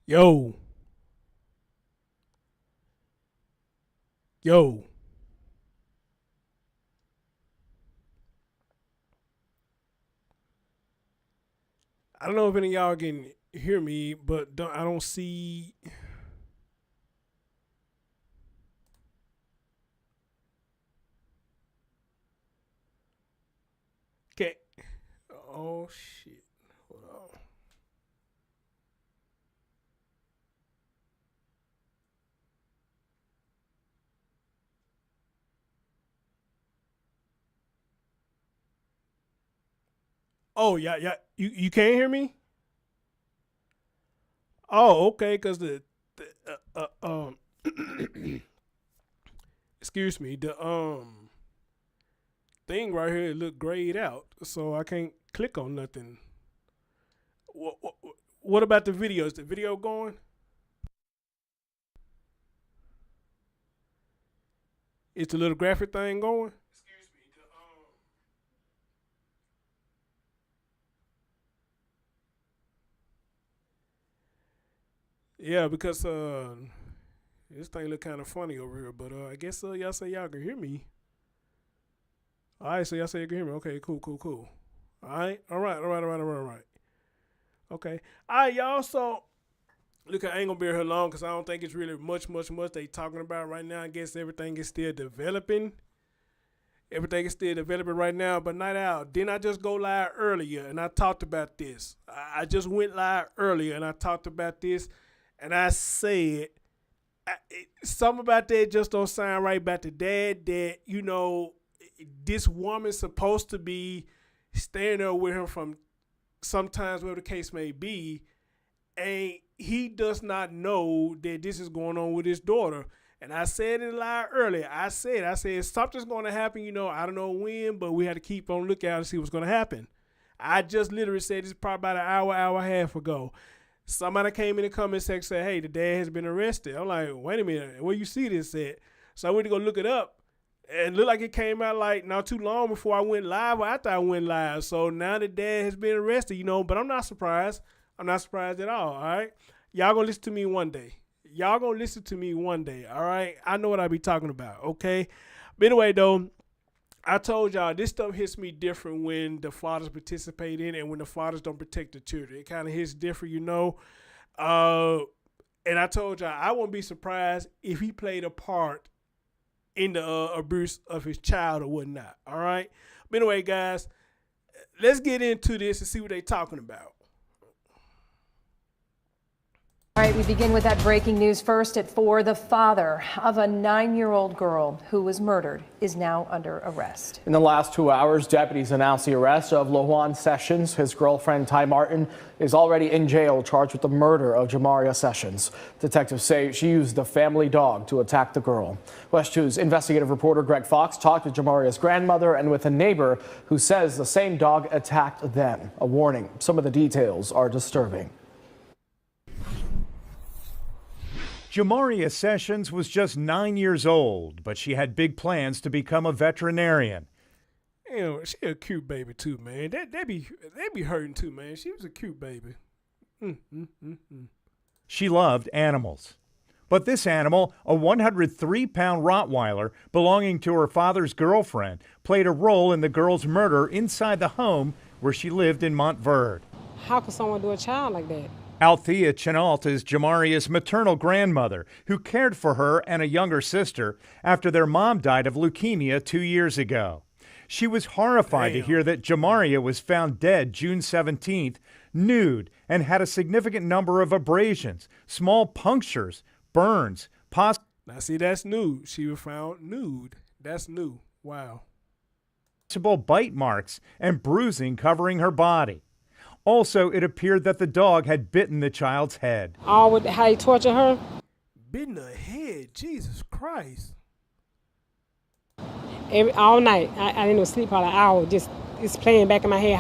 Yo. Yo. I don't know if any of y'all can hear me, but I don't see. Okay. Oh shit. Hold on. Oh yeah, yeah. You can't hear me? Oh, okay. Cause the excuse me, the thing right here look grayed out, so I can't click on nothing. What about the video? Is the video going? Is the little graphic thing going? Excuse me. Yeah, because this thing look kind of funny over here, but I guess y'all say y'all can hear me. All right, so y'all say you can hear me. Okay, cool, cool, cool. All right, all right, all right, all right, all right. Okay, all right, y'all. So look, I ain't gonna be here long because I don't think it's really much they talking about right now. I guess everything is still developing. Everything is still developing right now. But Night Out, didn't I just go live earlier and I talked about this? I just went live earlier and I talked about this, and I said something about that just don't sound right about the dad. That this woman's supposed to be staying there with him from sometimes, whatever the case may be, and he does not know that this is going on with his daughter. And I said it live earlier. I said something's going to happen. I don't know when, but we had to keep on lookout and see what's going to happen. I just literally said this probably about an hour and a half ago. Somebody came in the comment section and said, "Hey, the dad has been arrested." I'm like, "Wait a minute, where you see this at?" So I went to go look it up. And it looked like it came out like not too long before I went live or after I went live. So now the dad has been arrested, but I'm not surprised. I'm not surprised at all right? Y'all gonna listen to me one day. Y'all gonna listen to me one day, all right? I know what I be talking about, okay? But anyway, though, I told y'all this stuff hits me different when the fathers participate in it and when the fathers don't protect the children. It kind of hits different. And I told y'all I wouldn't be surprised if he played a part in the abuse of his child or whatnot, all right? But anyway, guys, let's get into this and see what they're talking about. All right, we begin with that breaking news first at 4. The father of a 9-year-old girl who was murdered is now under arrest. In the last 2 hours, deputies announced the arrest of Juan Sessions. His girlfriend, Ty Martin, is already in jail, charged with the murder of Jamaria Sessions. Detectives say she used the family dog to attack the girl. West 2's investigative reporter Greg Fox talked to Jamaria's grandmother and with a neighbor who says the same dog attacked them. A warning, some of the details are disturbing. Jamaria Sessions was just 9 years old, but she had big plans to become a veterinarian. She a cute baby too, man. They be hurting too, man. She was a cute baby. She loved animals. But this animal, a 103-pound Rottweiler belonging to her father's girlfriend, played a role in the girl's murder inside the home where she lived in Montverde. How could someone do a child like that? Althea Chenault is Jamaria's maternal grandmother, who cared for her and a younger sister after their mom died of leukemia 2 years ago. She was horrified to hear that Jamaria was found dead June 17th, nude, and had a significant number of abrasions, small punctures, burns, Now see, that's new. She was found nude. That's new. Wow. possible bite marks, and bruising covering her body. Also, it appeared that the dog had bitten the child's head. All with how he tortured her? Bitten the head. Jesus Christ. All night. I didn't even sleep for an hour. Just it's playing back in my head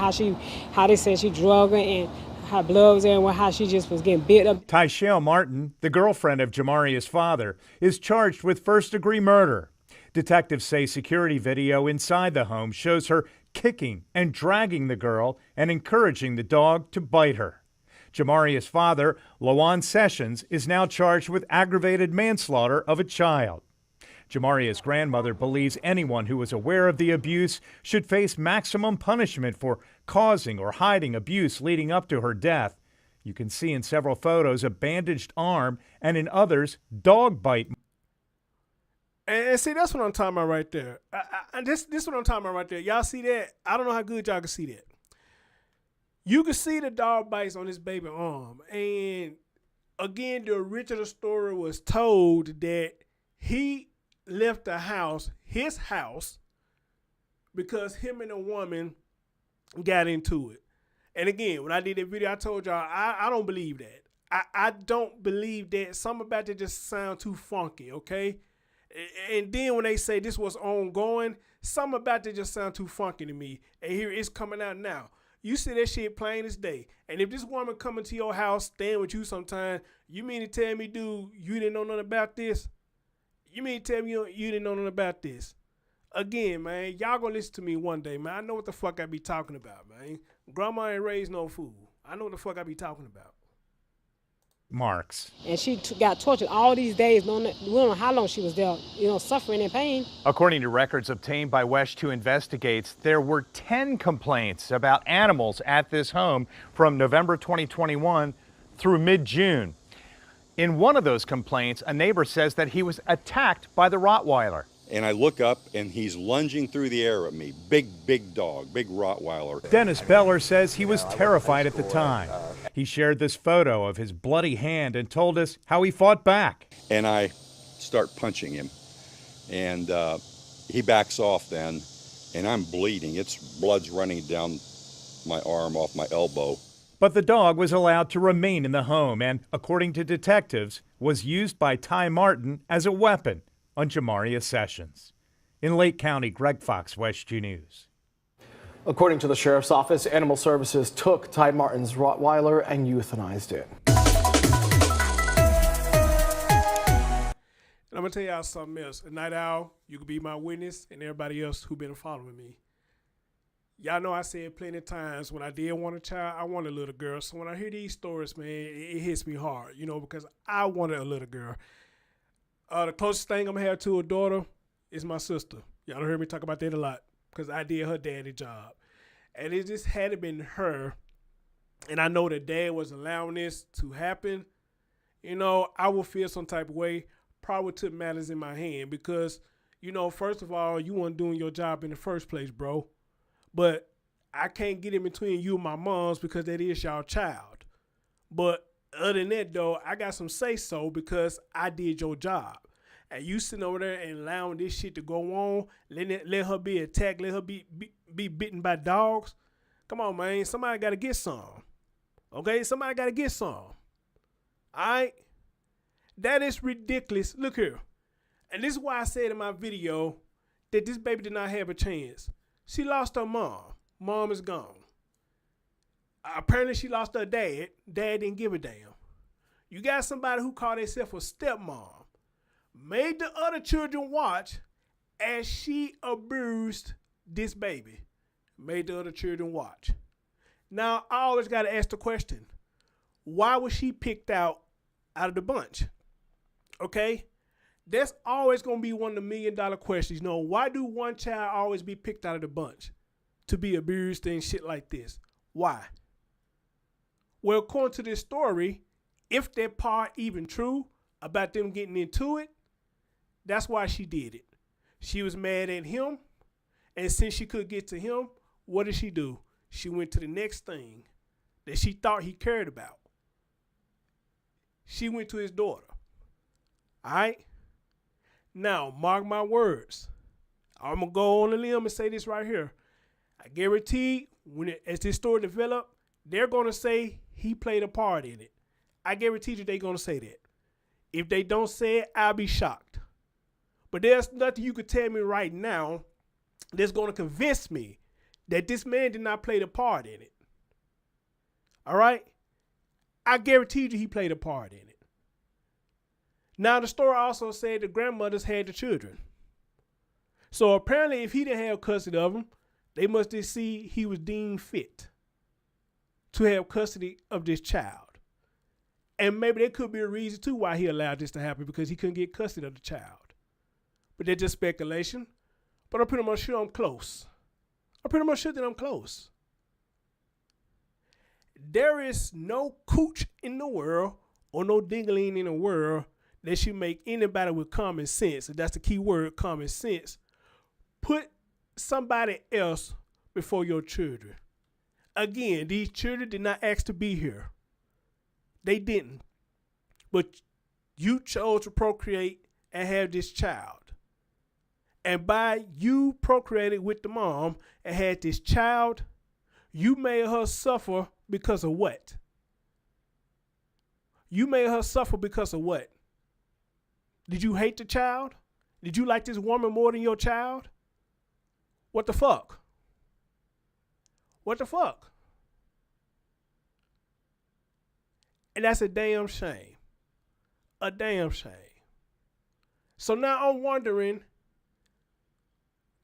how they said she drugged her and her blood was there and how she just was getting bit up. Tyshael Martin, the girlfriend of Jamaria's father, is charged with first-degree murder. Detectives say security video inside the home shows her kicking and dragging the girl and encouraging the dog to bite her. Jamaria's father, Juan Sessions, is now charged with aggravated manslaughter of a child. Jamaria's grandmother believes anyone who was aware of the abuse should face maximum punishment for causing or hiding abuse leading up to her death. You can see in several photos a bandaged arm and in others, dog bite. And see, that's what I'm talking about right there. This what I'm talking about right there. Y'all see that? I don't know how good y'all can see that. You can see the dog bites on his baby arm. And again, the original story was told that he left the house, his house, because him and a woman got into it. And again, when I did that video, I told y'all, I don't believe that. I don't believe that. Something about that just sound too funky, okay? And then when they say this was ongoing, something about that just sound too funky to me. And here it's coming out now. You see that shit plain as day. And if this woman coming to your house, staying with you sometime, you mean to tell me, dude, you didn't know nothing about this? You mean to tell me you didn't know nothing about this? Again, man, y'all gonna listen to me one day, man. I know what the fuck I be talking about, man. Grandma ain't raised no fool. I know what the fuck I be talking about. Marks. And she got tortured all these days. We don't know how long she was there, suffering and pain. According to records obtained by WESH 2 Investigates, there were 10 complaints about animals at this home from November 2021 through mid-June. In one of those complaints, a neighbor says that he was attacked by the Rottweiler. And I look up and he's lunging through the air at me. Big dog, big Rottweiler. Dennis Beller says he was terrified at the time. He shared this photo of his bloody hand and told us how he fought back. And I start punching him. And he backs off then, and I'm bleeding. Blood's running down my arm off my elbow. But the dog was allowed to remain in the home and, according to detectives, was used by Ty Martin as a weapon on Jamaria Sessions. In Lake County, Greg Fox, WESH 2 News. According to the sheriff's office, Animal Services took Ty Martin's Rottweiler and euthanized it. And I'm going to tell y'all something else. A night owl, you can be my witness, and everybody else who been following me. Y'all know I said plenty of times when I did want a child, I wanted a little girl. So when I hear these stories, man, it hits me hard, because I wanted a little girl. The closest thing I'm going to have to a daughter is my sister. Y'all heard me talk about that a lot because I did her daddy job. And it just had to been her. And I know that dad was allowing this to happen. I would feel some type of way. Probably took matters in my hand because, first of all, you weren't doing your job in the first place, bro. But I can't get in between you and my moms because that is y'all child. But other than that, though, I got some say-so because I did your job. And you sitting over there and allowing this shit to go on, let her be attacked, let her be bitten by dogs. Come on, man. Somebody got to get some. Okay? Somebody got to get some. All right? That is ridiculous. Look here. And this is why I said in my video that this baby did not have a chance. She lost her mom. Mom is gone. Apparently she lost her dad. Dad didn't give a damn. You got somebody who called herself a stepmom. Made the other children watch as she abused this baby. Made the other children watch. Now, I always got to ask the question, why was she picked out of the bunch? Okay? That's always going to be one of the $1 million questions. Why do one child always be picked out of the bunch to be abused and shit like this? Why? Well, according to this story, if that part even true about them getting into it, that's why she did it. She was mad at him, and since she could get to him, what did she do? She went to the next thing that she thought he cared about. She went to his daughter. All right? Now, mark my words. I'm going to go on a limb and say this right here. I guarantee as this story develop, they're going to say he played a part in it. I guarantee you they're going to say that. If they don't say it, I'll be shocked. But there's nothing you could tell me right now that's going to convince me that this man did not play the part in it. All right? I guarantee you he played a part in it. Now, the story also said the grandmothers had the children. So apparently, if he didn't have custody of them, they must just see he was deemed fit to have custody of this child. And maybe there could be a reason too why he allowed this to happen, because he couldn't get custody of the child. But that's just speculation. But I'm pretty much sure I'm close. I'm pretty much sure that I'm close. There is no cooch in the world or no dingling in the world that should make anybody with common sense, and that's the key word, common sense, put somebody else before your children. Again, these children did not ask to be here. They didn't. But you chose to procreate and have this child. And by you procreating with the mom and had this child, you made her suffer because of what? You made her suffer because of what? Did you hate the child? Did you like this woman more than your child? What the fuck? What the fuck? And that's a damn shame. A damn shame. So now I'm wondering,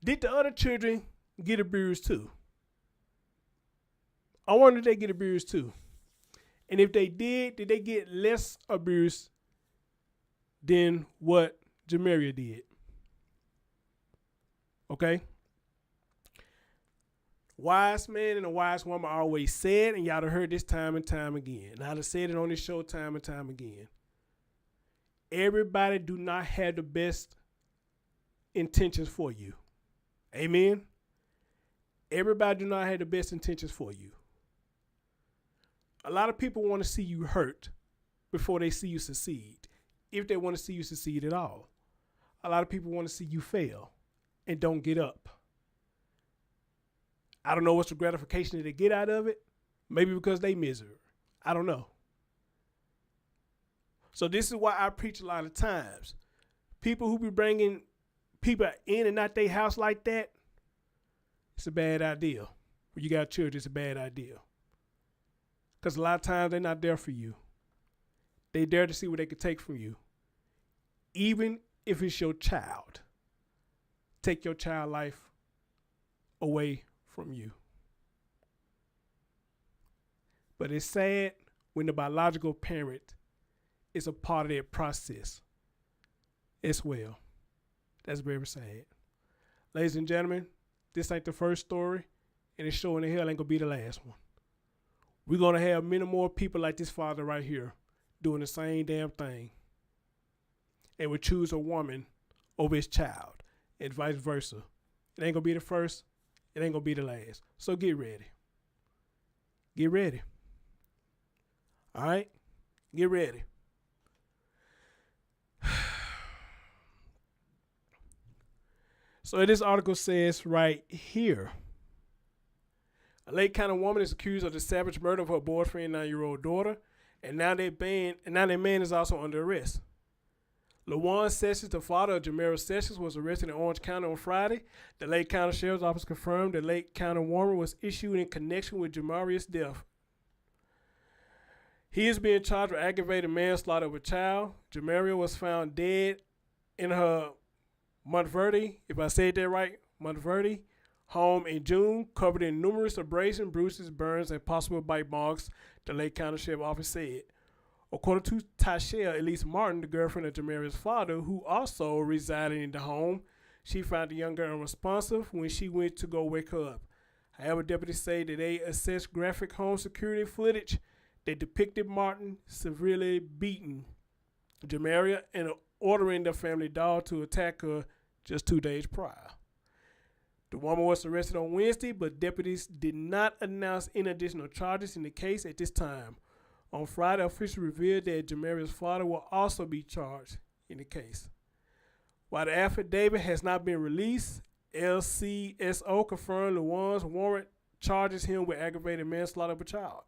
did the other children get abused too? I wonder if they get abused too. And if they did they get less abuse than what Jamaria did? Okay? Wise man and a wise woman always said, and y'all have heard this time and time again, and I've said it on this show time and time again, everybody do not have the best intentions for you. Amen? Everybody do not have the best intentions for you. A lot of people want to see you hurt before they see you succeed, if they want to see you succeed at all. A lot of people want to see you fail and don't get up. I don't know what's the gratification that they get out of it. Maybe because they miserable. I don't know. So this is why I preach a lot of times. People who be bringing people in and out their house like that, it's a bad idea. When you got children, it's a bad idea. Because a lot of times they're not there for you. They there to see what they can take from you. Even if it's your child. Take your child life away from you. But it's sad when the biological parent is a part of that process as well. That's very sad. Ladies and gentlemen, this ain't the first story, and it's showing the hell ain't gonna be the last one. We're gonna have many more people like this father right here doing the same damn thing, and would choose a woman over his child, and vice versa. It ain't gonna be the first. It ain't gonna be the last. So get ready. Get ready. All right? Get ready. So this article says right here, a Lake County woman is accused of the savage murder of her boyfriend, 9-year-old daughter, and now their man is also under arrest. Juan Sessions, the father of Jamaria Sessions, was arrested in Orange County on Friday. The Lake County Sheriff's Office confirmed the Lake County warrant was issued in connection with Jamaria's death. He is being charged with aggravated manslaughter of a child. Jamaria was found dead in her Montverde, if I said that right, Montverde, home in June, covered in numerous abrasions, bruises, burns, and possible bite marks, the Lake County Sheriff's Office said. According to Tyshael Elise Martin, the girlfriend of Jamaria's father, who also resided in the home, she found the young girl unresponsive when she went to go wake her up. However, deputies say that they assessed graphic home security footage that depicted Martin severely beating Jamaria and ordering the family dog to attack her just 2 days prior. The woman was arrested on Wednesday, but deputies did not announce any additional charges in the case at this time. On Friday, officials revealed that Jamaria's father will also be charged in the case. While the affidavit has not been released, LCSO confirmed Juan's warrant charges him with aggravated manslaughter of a child.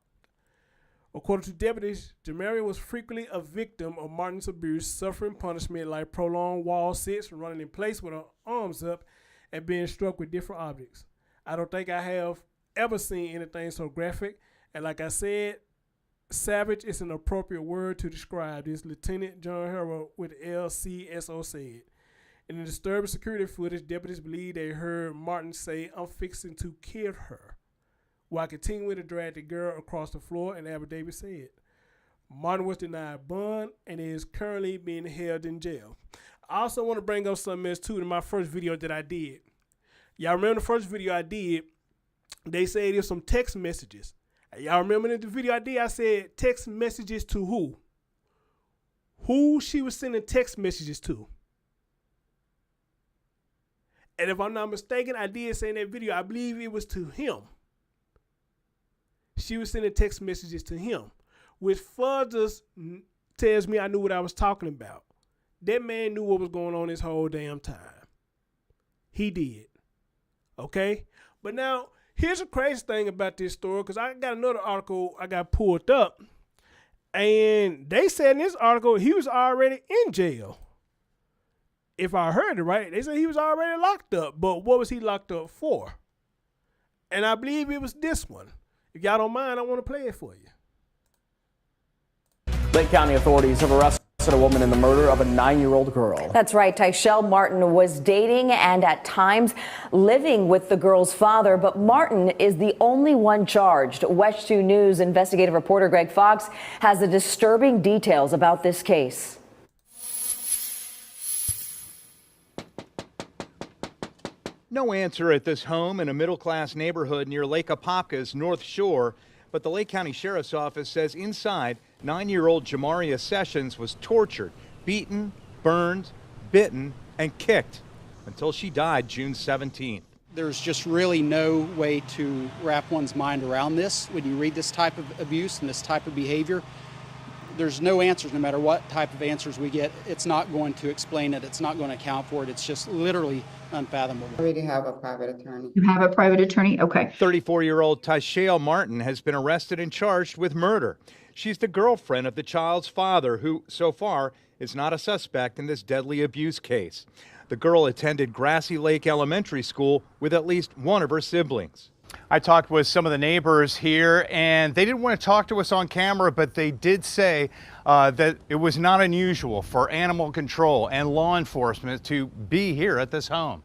According to deputies, Jamaria was frequently a victim of Martin's abuse, suffering punishment like prolonged wall sits, running in place with her arms up, and being struck with different objects. I don't think I have ever seen anything so graphic, and like I said, savage is an appropriate word to describe this, Lieutenant John Harrell with LCSO said. In the disturbing security footage, deputies believe they heard Martin say, "I'm fixing to kill her," while continuing to drag the girl across the floor, and David said. Martin was denied bond and is currently being held in jail. I also want to bring up something else too in my first video that I did. Y'all remember the first video I did? They said there's some text messages. Y'all remember in the video I did, I said text messages to who? Who she was sending text messages to. And if I'm not mistaken, I did say in that video, I believe it was to him. She was sending text messages to him, which further tells me I knew what I was talking about. That man knew what was going on this whole damn time. He did. Okay? But now, here's a crazy thing about this story, because I got another article I got pulled up, and they said in this article he was already in jail. If I heard it right, they said he was already locked up, but what was he locked up for? And I believe it was this one. If y'all don't mind, I want to play it for you. Lake County authorities have arrested a woman in the murder of a 9-year-old girl. That's right. Tyshael Martin was dating and at times living with the girl's father, but Martin is the only one charged. West 2 News investigative reporter Greg Fox has the disturbing details about this case. No answer at this home in a middle-class neighborhood near Lake Apopka's North Shore, but the Lake County Sheriff's Office says inside, 9-year-old Jamaria Sessions was tortured, beaten, burned, bitten, and kicked until she died June 17th. There's just really no way to wrap one's mind around this. When you read this type of abuse and this type of behavior, there's no answers. No matter what type of answers we get, it's not going to explain it. It's not going to account for it. It's just literally unfathomable. I already have a private attorney. You have a private attorney? Okay. 34-year-old Tyshael Martin has been arrested and charged with murder. She's the girlfriend of the child's father, who, so far, is not a suspect in this deadly abuse case. The girl attended Grassy Lake Elementary School with at least one of her siblings. I talked with some of the neighbors here, and they didn't want to talk to us on camera, but they did say that it was not unusual for animal control and law enforcement to be here at this home.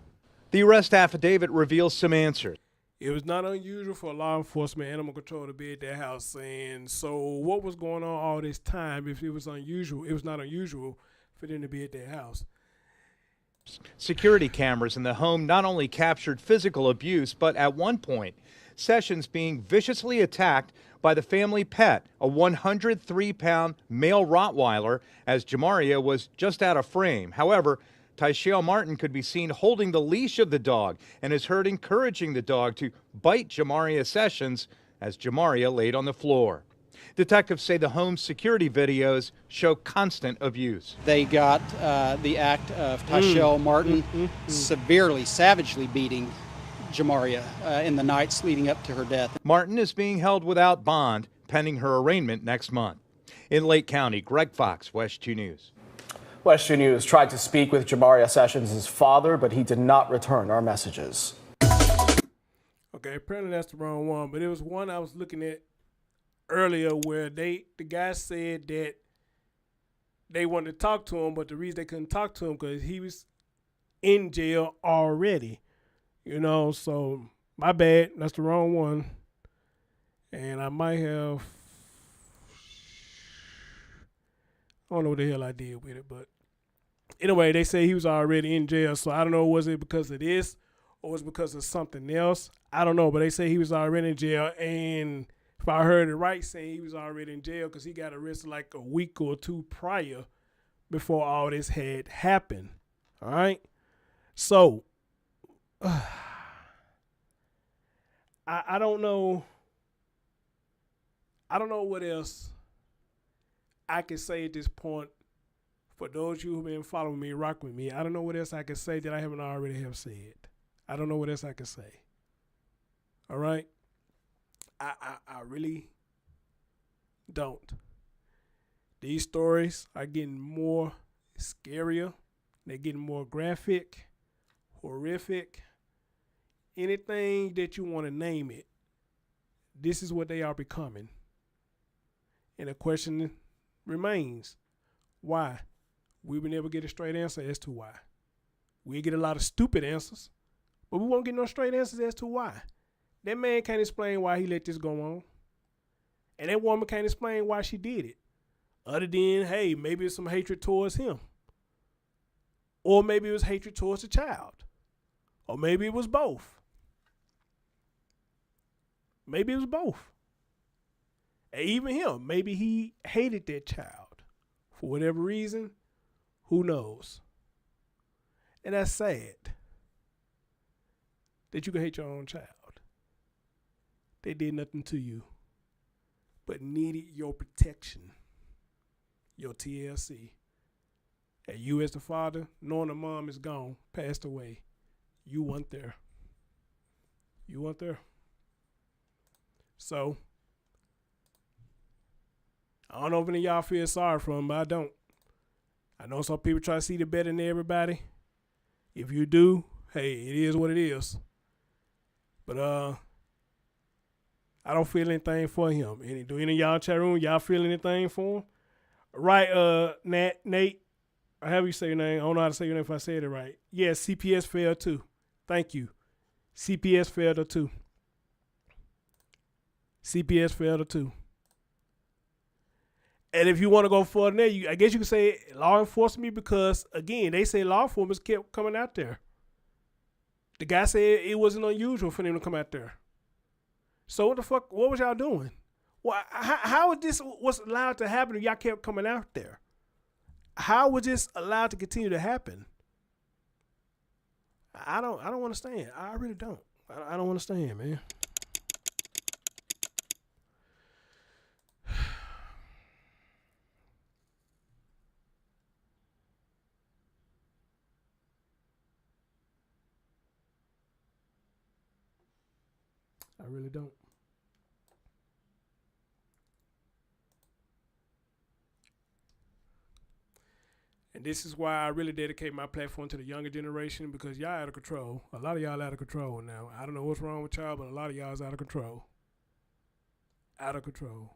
The arrest affidavit reveals some answers. It was not unusual for law enforcement, animal control to be at their house. And so what was going on all this time? If it was unusual, it was not unusual for them to be at their house. Security cameras in the home not only captured physical abuse, but at one point, Sessions being viciously attacked by the family pet, a 103-pound male Rottweiler, as Jamaria was just out of frame. However, Tyshael Martin could be seen holding the leash of the dog and is heard encouraging the dog to bite Jamaria Sessions as Jamaria laid on the floor. Detectives say the home's security videos show constant abuse. They got the act of Tyshael Martin severely, savagely beating Jamaria in the nights leading up to her death. Martin is being held without bond pending her arraignment next month. In Lake County, Greg Fox, West 2 News. West 2 News tried to speak with Jamaria Sessions' father, but he did not return our messages. Okay, apparently that's the wrong one, but it was one I was looking at earlier where the guy said that they wanted to talk to him, but the reason they couldn't talk to him because he was in jail already. You know, so my bad. That's the wrong one. And I might have, I don't know what the hell I did with it, but anyway, they say he was already in jail. So I don't know, was it because of this or was it because of something else? I don't know, but they say he was already in jail. And if I heard it right, saying he was already in jail because he got arrested like a week or two prior before all this had happened. All right. So I don't know. I don't know what else I can say at this point. For those of you who've been following me, rock with me, I don't know what else I can say that I haven't already have said. I don't know what else I can say. All right? I really don't. These stories are getting more scarier. They're getting more graphic, horrific. Anything that you want to name it, this is what they are becoming. And the question remains, why? We will never get a straight answer as to why. We get a lot of stupid answers, but we won't get no straight answers as to why. That man can't explain why he let this go on. And that woman can't explain why she did it. Other than, hey, maybe it's some hatred towards him. Or maybe it was hatred towards the child. Or maybe it was both. Maybe it was both. And even him, maybe he hated that child. For whatever reason, who knows? And that's sad. That you can hate your own child. They did nothing to you, but needed your protection, your TLC. And you as the father, knowing the mom is gone, passed away, you weren't there. You weren't there. So, I don't know if any of y'all feel sorry for him, but I don't. I know some people try to see the better in everybody. If you do, hey, it is what it is. But I don't feel anything for him. Do any of y'all in chat room, y'all feel anything for him? Right, Nate, I have you say your name. I don't know how to say your name if I said it right. Yeah, CPS failed too. Thank you. CPS failed too. CPS failed too. And if you want to go further than that, I guess you could say law enforcement, because, again, they say law enforcement kept coming out there. The guy said it wasn't unusual for them to come out there. So what the fuck, what was y'all doing? Well, how is this was allowed to happen if y'all kept coming out there? How was this allowed to continue to happen? I don't understand. I really don't. I don't understand, man. I really don't. And this is why I really dedicate my platform to the younger generation, because y'all out of control. A lot of y'all out of control now. I don't know what's wrong with y'all, but a lot of y'all is out of control. Out of control.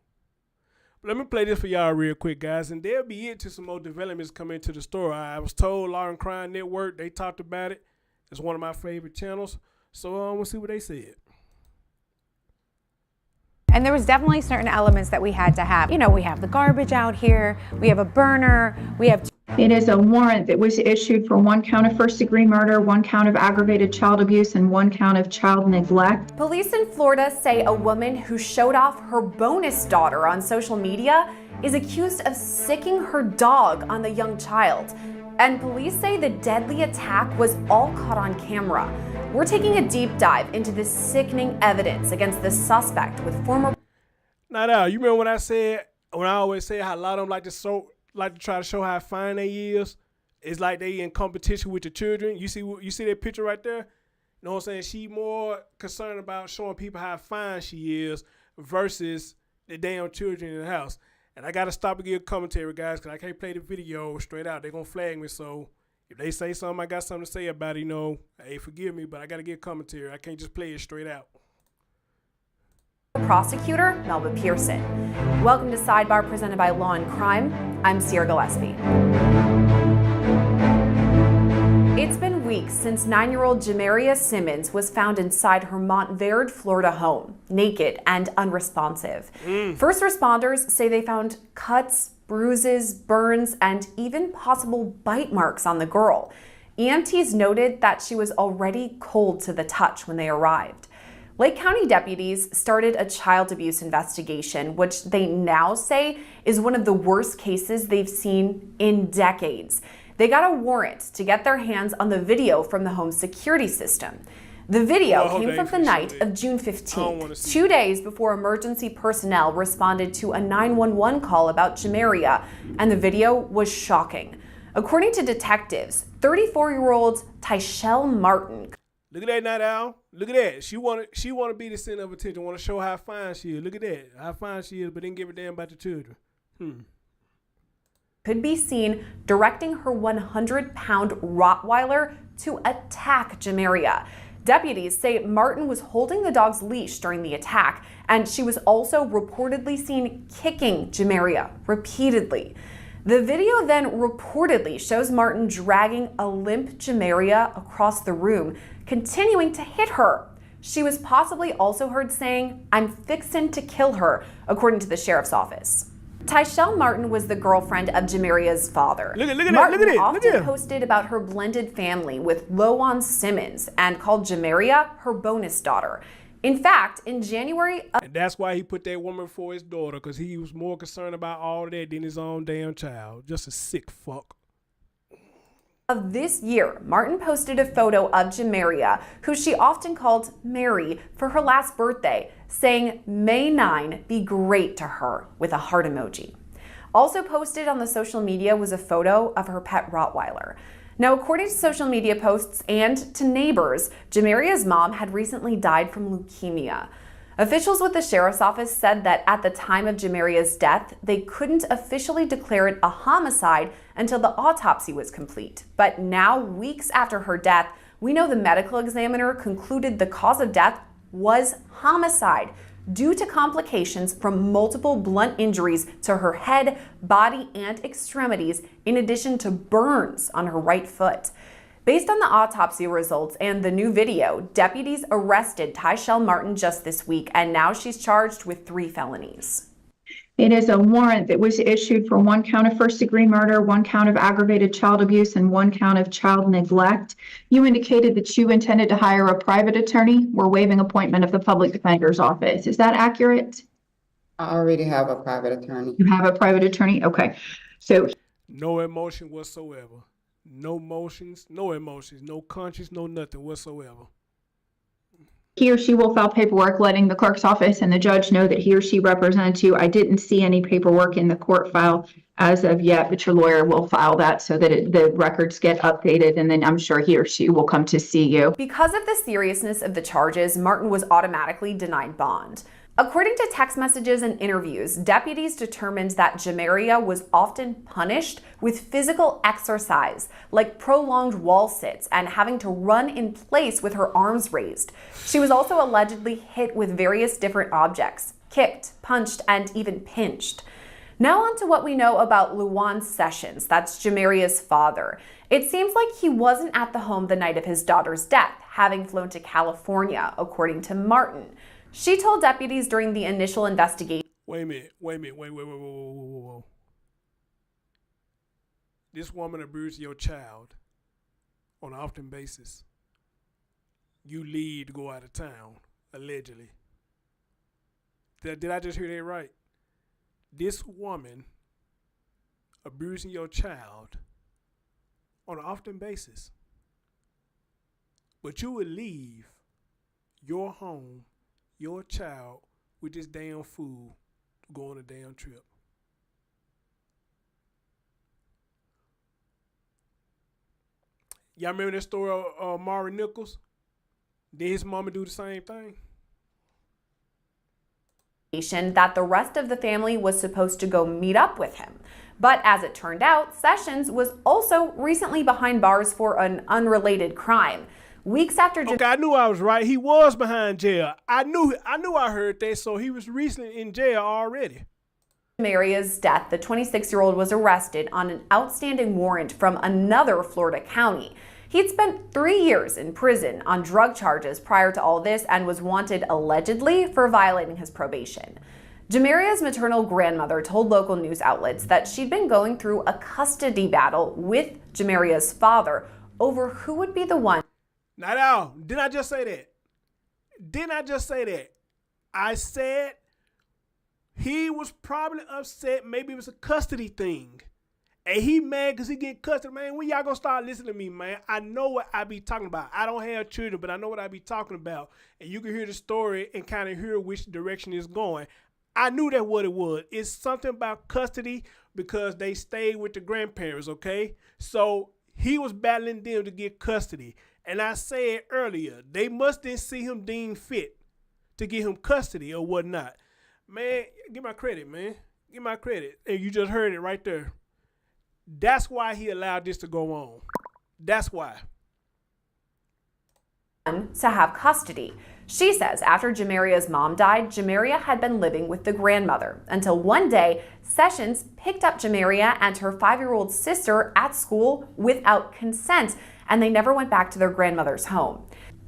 But let me play this for y'all real quick, guys, and there'll be it till some more developments come into the store. I was told Law and Crime Network, they talked about it. It's one of my favorite channels. So we'll see what they said. And there was definitely certain elements that we had to have. You know, we have the garbage out here, we have a burner, we have... It is a warrant that was issued for 1 count of first-degree murder, 1 count of aggravated child abuse, and 1 count of child neglect. Police in Florida say a woman who showed off her bonus daughter on social media is accused of sicking her dog on the young child. And police say the deadly attack was all caught on camera. We're taking a deep dive into this sickening evidence against the suspect with former... Now, you remember when I always say how a lot of them like to try to show how fine they is? It's like they in competition with the children. You see that picture right there? You know what I'm saying? She more concerned about showing people how fine she is versus the damn children in the house. And I got to stop and give commentary, guys, because I can't play the video straight out. They're going to flag me. So if they say something, I got something to say about it, you know, hey, forgive me, but I got to give commentary. I can't just play it straight out. Prosecutor Melba Pearson. Welcome to Sidebar, presented by Law and Crime. I'm Sierra Gillespie. It's been weeks since 9-year-old Jamaria Sessions was found inside her Montverde, Florida home, naked and unresponsive. First responders say they found cuts, bruises, burns, and even possible bite marks on the girl. EMTs noted that she was already cold to the touch when they arrived. Lake County deputies started a child abuse investigation, which they now say is one of the worst cases they've seen in decades. They got a warrant to get their hands on the video from the home security system. The video came from the night of June 15th, 2 days before emergency personnel responded to a 911 call about Jamaria, and the video was shocking. According to detectives, 34-year-old Tyshael Martin. Look at that, Night Owl. Look at that. She want to be the center of attention. Want to show how fine she is. Look at that. How fine she is, but didn't give a damn about the children. Could be seen directing her 100-pound Rottweiler to attack Jamaria. Deputies say Martin was holding the dog's leash during the attack, and she was also reportedly seen kicking Jamaria repeatedly. The video then reportedly shows Martin dragging a limp Jamaria across the room, continuing to hit her. She was possibly also heard saying, "I'm fixin' to kill her," according to the sheriff's office. Tyshael Martin was the girlfriend of Jamaria's father. Martin often posted about her blended family with Juan Sessions and called Jamaria her bonus daughter. In fact, in January and that's why he put that woman before his daughter, because he was more concerned about all that than his own damn child. Just a sick fuck. Of this year, Martin posted a photo of Jamaria, who she often called Mary, for her last birthday, saying May 9 be great to her, with a heart emoji. Also posted on the social media was a photo of her pet Rottweiler. Now, according to social media posts and to neighbors, Jamaria's mom had recently died from leukemia. Officials with the sheriff's office said that at the time of Jamaria's death, they couldn't officially declare it a homicide until the autopsy was complete. But now, weeks after her death, we know the medical examiner concluded the cause of death was homicide due to complications from multiple blunt injuries to her head, body, and extremities, in addition to burns on her right foot. Based on the autopsy results and the new video, deputies arrested Tyshael Martin just this week, and now she's charged with 3 felonies. It is a warrant that was issued for 1 count of first-degree murder, 1 count of aggravated child abuse, and 1 count of child neglect. You indicated that you intended to hire a private attorney. We're waiving appointment of the public defender's office. Is that accurate? I already have a private attorney. You have a private attorney? Okay. So no emotion whatsoever. No motions, no emotions, no conscience, no nothing whatsoever. he or she will file paperwork letting the clerk's office and the judge know that he or she represents you. I didn't see any paperwork in the court file as of yet, but your lawyer will file that so that the records get updated, and then I'm sure he or she will come to see you. Because of the seriousness of the charges, Martin was automatically denied bond. According to text messages and interviews, deputies determined that Jamaria was often punished with physical exercise, like prolonged wall sits and having to run in place with her arms raised. She was also allegedly hit with various different objects, kicked, punched, and even pinched. Now on to what we know about Juan Sessions, that's Jamaria's father. It seems like he wasn't at the home the night of his daughter's death, having flown to California, according to Martin. She told deputies during the initial investigation. Wait. This woman abused your child on an often basis. You leave to go out of town, allegedly. Did I just hear that right? This woman abusing your child on an often basis. But you would leave your home, your child, with this damn fool to go on a damn trip. Y'all remember that story of Mari Nichols? Did his mama do the same thing? That the rest of the family was supposed to go meet up with him. But as it turned out, Sessions was also recently behind bars for an unrelated crime. Weeks after... Okay, I knew I was right. He was behind jail. I knew I heard that, so he was recently in jail already. Jamaria's death, the 26-year-old was arrested on an outstanding warrant from another Florida county. He'd spent 3 years in prison on drug charges prior to all this and was wanted allegedly for violating his probation. Jamaria's maternal grandmother told local news outlets that she'd been going through a custody battle with Jamaria's father over who would be the one. Not all. Didn't I just say that? I said he was probably upset. Maybe it was a custody thing. And he mad because he get custody. Man, when y'all gonna start listening to me, man? I know what I be talking about. I don't have children, but I know what I be talking about. And you can hear the story and kind of hear which direction it's going. I knew that what it was. It's something about custody because they stayed with the grandparents, okay? So he was battling them to get custody. And I said earlier, they must then see him deemed fit to give him custody or whatnot. Man, give my credit, man. Give my credit. And you just heard it right there. That's why he allowed this to go on. That's why. To have custody. She says after Jamaria's mom died, Jamaria had been living with the grandmother until one day Sessions picked up Jamaria and her 5-year-old sister at school without consent, and they never went back to their grandmother's home.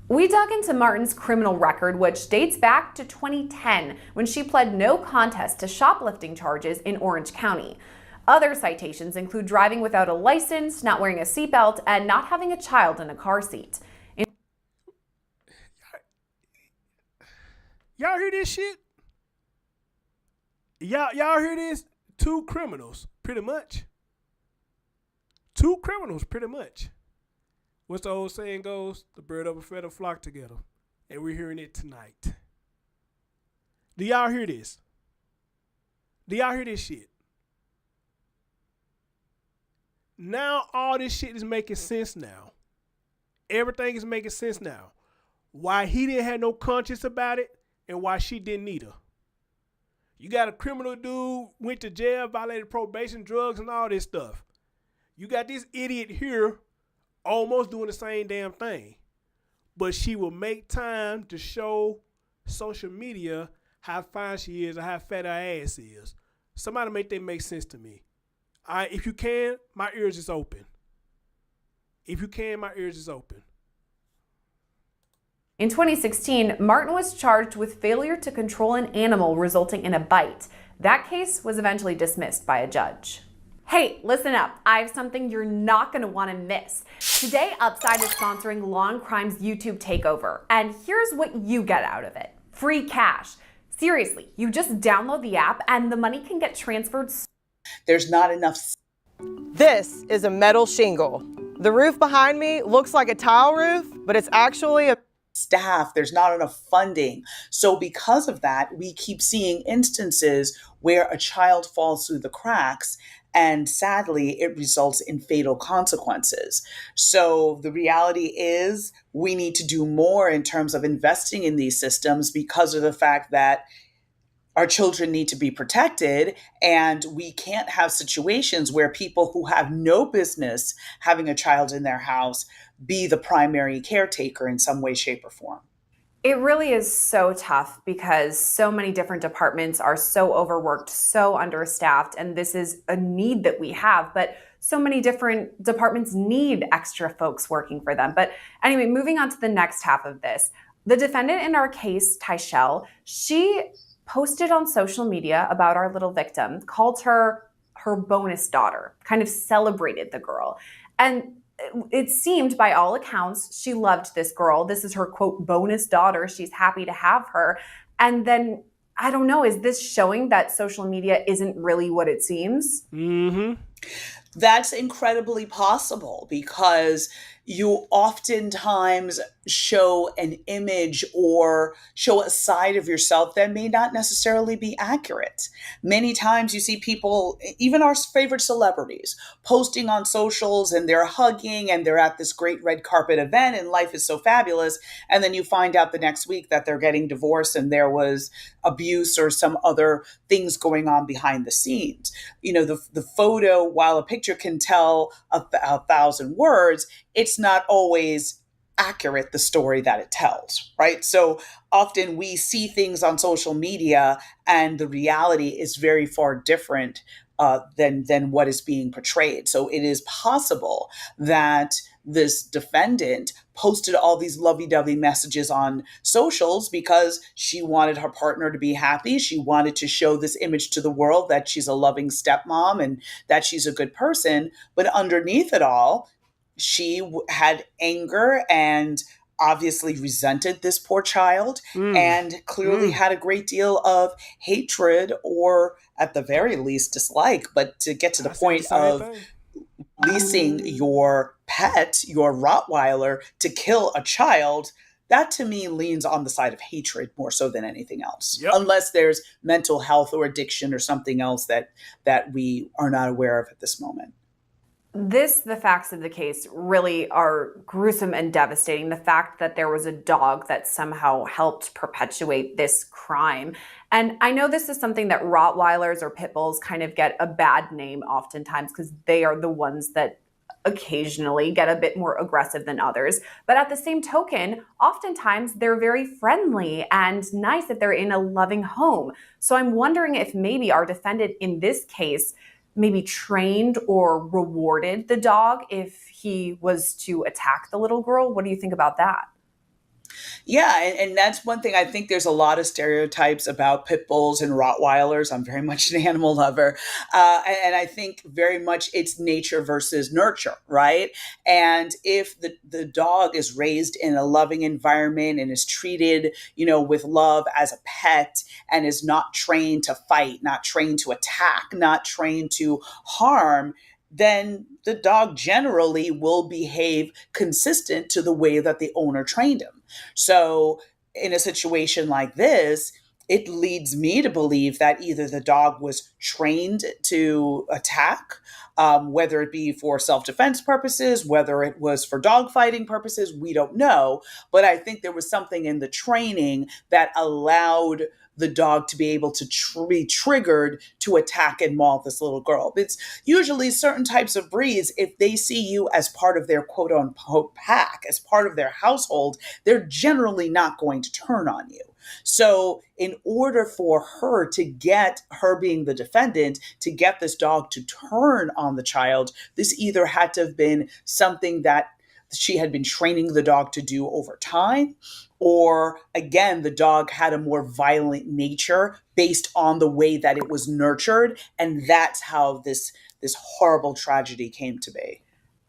We dug into Martin's criminal record, which dates back to 2010, when she pled no contest to shoplifting charges in Orange County. Other citations include driving without a license, not wearing a seatbelt, and not having a child in a car seat. Y'all hear this shit? Y'all hear this? Two criminals, pretty much. Two criminals, pretty much. What's the old saying goes? The bird of a feather flock together. And we're hearing it tonight. Do y'all hear this? Do y'all hear this shit? Now all this shit is making sense now. Everything is making sense now. Why he didn't have no conscience about it and why she didn't either. You got a criminal dude, went to jail, violated probation, drugs, and all this stuff. You got this idiot here almost doing the same damn thing. But she will make time to show social media how fine she is or how fat her ass is. Somebody make that make sense to me. If you can, my ears is open. If you can, my ears is open. In 2016, Martin was charged with failure to control an animal resulting in a bite. That case was eventually dismissed by a judge. Hey, listen up. I have something you're not going to want to miss. Today, Upside is sponsoring Law and Crime's YouTube takeover. And here's what you get out of it. Free cash. Seriously, you just download the app and the money can get transferred. There's not enough. This is a metal shingle. The roof behind me looks like a tile roof, but it's actually a staff. There's not enough funding. So because of that, we keep seeing instances where a child falls through the cracks, and sadly, it results in fatal consequences. So the reality is we need to do more in terms of investing in these systems because of the fact that our children need to be protected, and we can't have situations where people who have no business having a child in their house be the primary caretaker in some way, shape, or form. It really is so tough because so many different departments are so overworked, so understaffed, and this is a need that we have, but so many different departments need extra folks working for them. But anyway, moving on to the next half of this. The defendant in our case, Tyshael, she posted on social media about our little victim, called her bonus daughter, kind of celebrated the girl. And it seemed by all accounts, she loved this girl. This is her, quote, bonus daughter. She's happy to have her. And then, I don't know, is this showing that social media isn't really what it seems? Mm-hmm. That's incredibly possible because you oftentimes show an image or show a side of yourself that may not necessarily be accurate. Many times you see people, even our favorite celebrities, posting on socials and they're hugging and they're at this great red carpet event and life is so fabulous. And then you find out the next week that they're getting divorced and there was abuse or some other things going on behind the scenes. You know, the photo, while a picture can tell a thousand words, it's not always accurate, the story that it tells, right? So often we see things on social media and the reality is very far different than what is being portrayed. So it is possible that this defendant posted all these lovey-dovey messages on socials because she wanted her partner to be happy. She wanted to show this image to the world that she's a loving stepmom and that she's a good person. But underneath it all, she had anger and obviously resented this poor child and clearly had a great deal of hatred or at the very least dislike. But to get to the point of leasing your pet, your Rottweiler, to kill a child, that to me leans on the side of hatred more so than anything else. Yep. Unless there's mental health or addiction or something else that we are not aware of at this moment. The facts of the case really are gruesome and devastating. The fact that there was a dog that somehow helped perpetuate this crime. And I know this is something that Rottweilers or Pit Bulls kind of get a bad name oftentimes because they are the ones that occasionally get a bit more aggressive than others. But at the same token, oftentimes they're very friendly and nice if they're in a loving home. So I'm wondering if maybe our defendant in this case maybe trained or rewarded the dog if he was to attack the little girl. What do you think about that? Yeah, and that's one thing. I think there's a lot of stereotypes about pit bulls and Rottweilers. I'm very much an animal lover. And I think very much it's nature versus nurture, right? And if the dog is raised in a loving environment and is treated, with love as a pet and is not trained to fight, not trained to attack, not trained to harm, then the dog generally will behave consistent to the way that the owner trained him. So, in a situation like this, it leads me to believe that either the dog was trained to attack, whether it be for self defense purposes, whether it was for dog fighting purposes, we don't know. But I think there was something in the training that allowed the dog to be able to be triggered to attack and maul this little girl. It's usually certain types of breeds, if they see you as part of their quote unquote pack, as part of their household, they're generally not going to turn on you. So in order for her to get, her being the defendant, to get this dog to turn on the child, this either had to have been something that she had been training the dog to do over time, or again, the dog had a more violent nature based on the way that it was nurtured. And that's how this horrible tragedy came to be.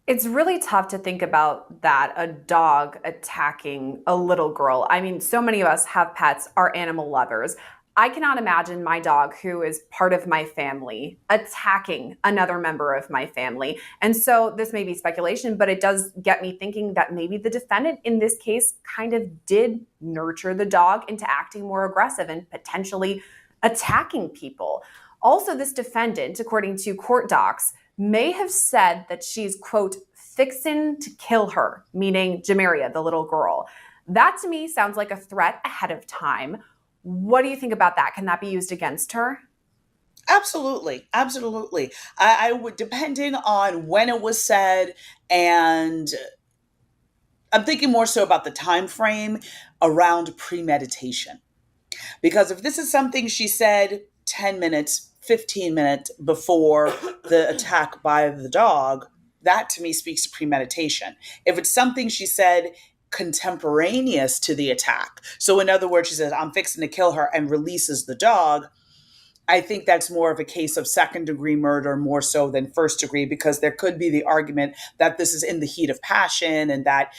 It's really tough to think about that, a dog attacking a little girl. I mean, so many of us have pets, are animal lovers. I cannot imagine my dog, who is part of my family, attacking another member of my family. And so this may be speculation, but it does get me thinking that maybe the defendant in this case kind of did nurture the dog into acting more aggressive and potentially attacking people. Also, this defendant, according to court docs, may have said that she's, quote, fixin' to kill her, meaning Jamaria, the little girl. That to me sounds like a threat ahead of time. What do you think about that? Can that be used against her? Absolutely. Absolutely. I would, depending on when it was said, and I'm thinking more so about the time frame around premeditation. Because if this is something she said 10 minutes, 15 minutes before the attack by the dog, that to me speaks to premeditation. If it's something she said contemporaneous to the attack, so in other words, she says, I'm fixing to kill her, and releases the dog, I think that's more of a case of second-degree murder more so than first degree, because there could be the argument that this is in the heat of passion and that,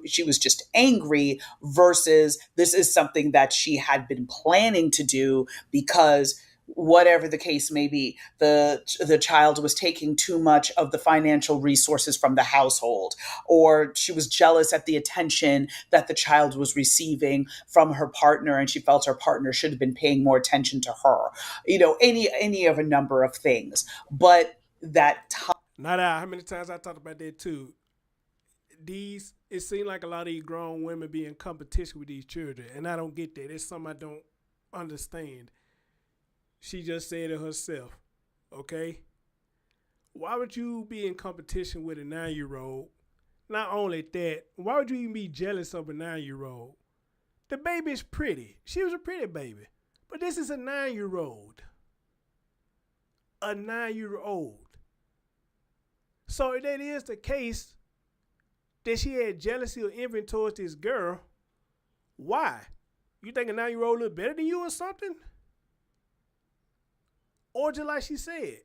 she was just angry, versus this is something that she had been planning to do because whatever the case may be, the child was taking too much of the financial resources from the household, or she was jealous at the attention that the child was receiving from her partner, and she felt her partner should have been paying more attention to her. Any of a number of things. But that time. Not out. How many times I talked about that too? It seems like a lot of these grown women be in competition with these children, and I don't get that. It's something I don't understand. She just said it herself, okay? Why would you be in competition with a 9-year-old? Not only that, why would you even be jealous of a 9-year-old? The baby is pretty. She was a pretty baby. But this is a 9-year-old. A 9-year-old. So if that is the case, that she had jealousy or envy towards this girl, why? You think a 9-year-old look better than you or something? Or just like she said,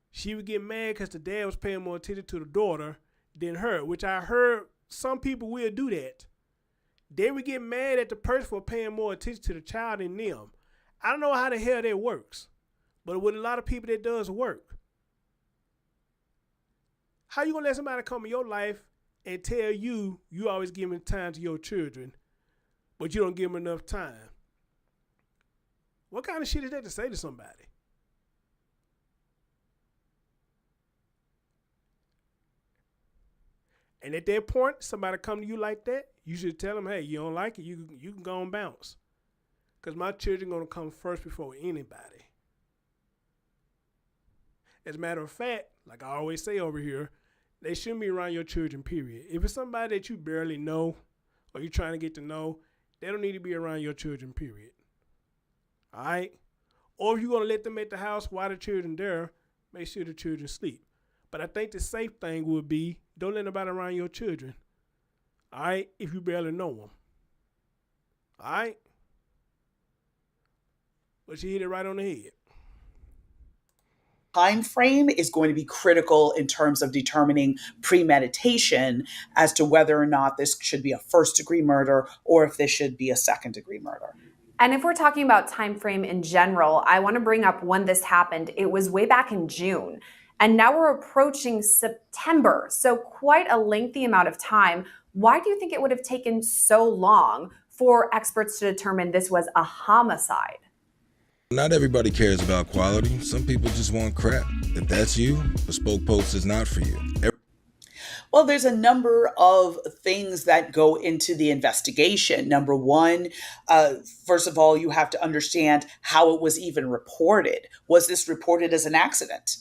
she would get mad because the dad was paying more attention to the daughter than her, which I heard some people will do that. They would get mad at the person for paying more attention to the child than them. I don't know how the hell that works, but with a lot of people that does work. How you going to let somebody come in your life and tell you always giving time to your children, but you don't give them enough time? What kind of shit is that to say to somebody? And at that point, somebody come to you like that, you should tell them, hey, you don't like it, you can go and bounce. Because my children going to come first before anybody. As a matter of fact, like I always say over here, they shouldn't be around your children, period. If it's somebody that you barely know or you're trying to get to know, they don't need to be around your children, period. All right? Or if you're going to let them at the house while the children there, make sure the children sleep. But I think the safe thing would be, don't let nobody around your children. All right? If you barely know them. All right. But she hit it right on the head. Time frame is going to be critical in terms of determining premeditation as to whether or not this should be a first-degree murder or if this should be a second-degree murder. And if we're talking about time frame in general, I want to bring up when this happened. It was way back in June. And now we're approaching September. So quite a lengthy amount of time. Why do you think it would have taken so long for experts to determine this was a homicide? Not everybody cares about quality. Some people just want crap. If that's you, Bespoke Post is not for you. Well, there's a number of things that go into the investigation. Number one, first of all, you have to understand how it was even reported. Was this reported as an accident?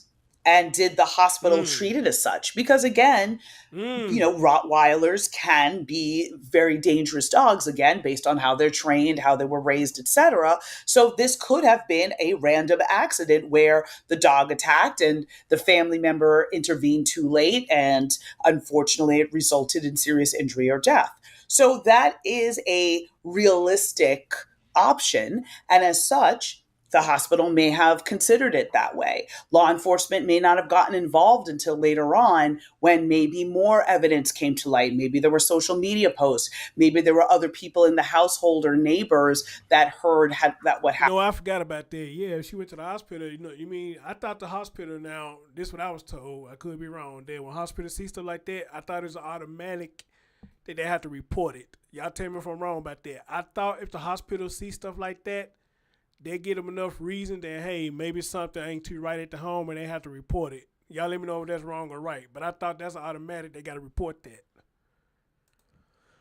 And did the hospital treat it as such? Because again, Rottweilers can be very dangerous dogs, again, based on how they're trained, how they were raised, etc. So this could have been a random accident where the dog attacked and the family member intervened too late. And unfortunately, it resulted in serious injury or death. So that is a realistic option. And as such, the hospital may have considered it that way. Law enforcement may not have gotten involved until later on when maybe more evidence came to light. Maybe there were social media posts. Maybe there were other people in the household or neighbors that heard that what happened. No, I forgot about that. Yeah, she went to the hospital. I thought the hospital now, this is what I was told. I could be wrong. That when hospitals see stuff like that, I thought it was automatic that they have to report it. Y'all tell me if I'm wrong about that. I thought if the hospital see stuff like that, they get them enough reason that, hey, maybe something ain't too right at the home and they have to report it. Y'all let me know if that's wrong or right. But I thought that's automatic. They got to report that.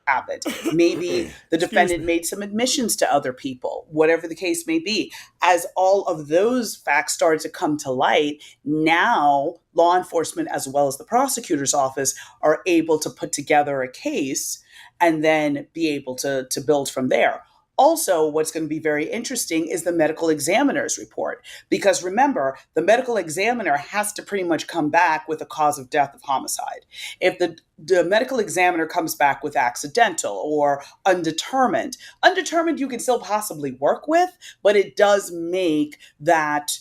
Happened. Maybe the defendant made some admissions to other people, whatever the case may be. As all of those facts started to come to light, now law enforcement as well as the prosecutor's office are able to put together a case and then be able to build from there. Also, what's going to be very interesting is the medical examiner's report. Because remember, the medical examiner has to pretty much come back with a cause of death of homicide. If the medical examiner comes back with accidental or undetermined you can still possibly work with, but it does make that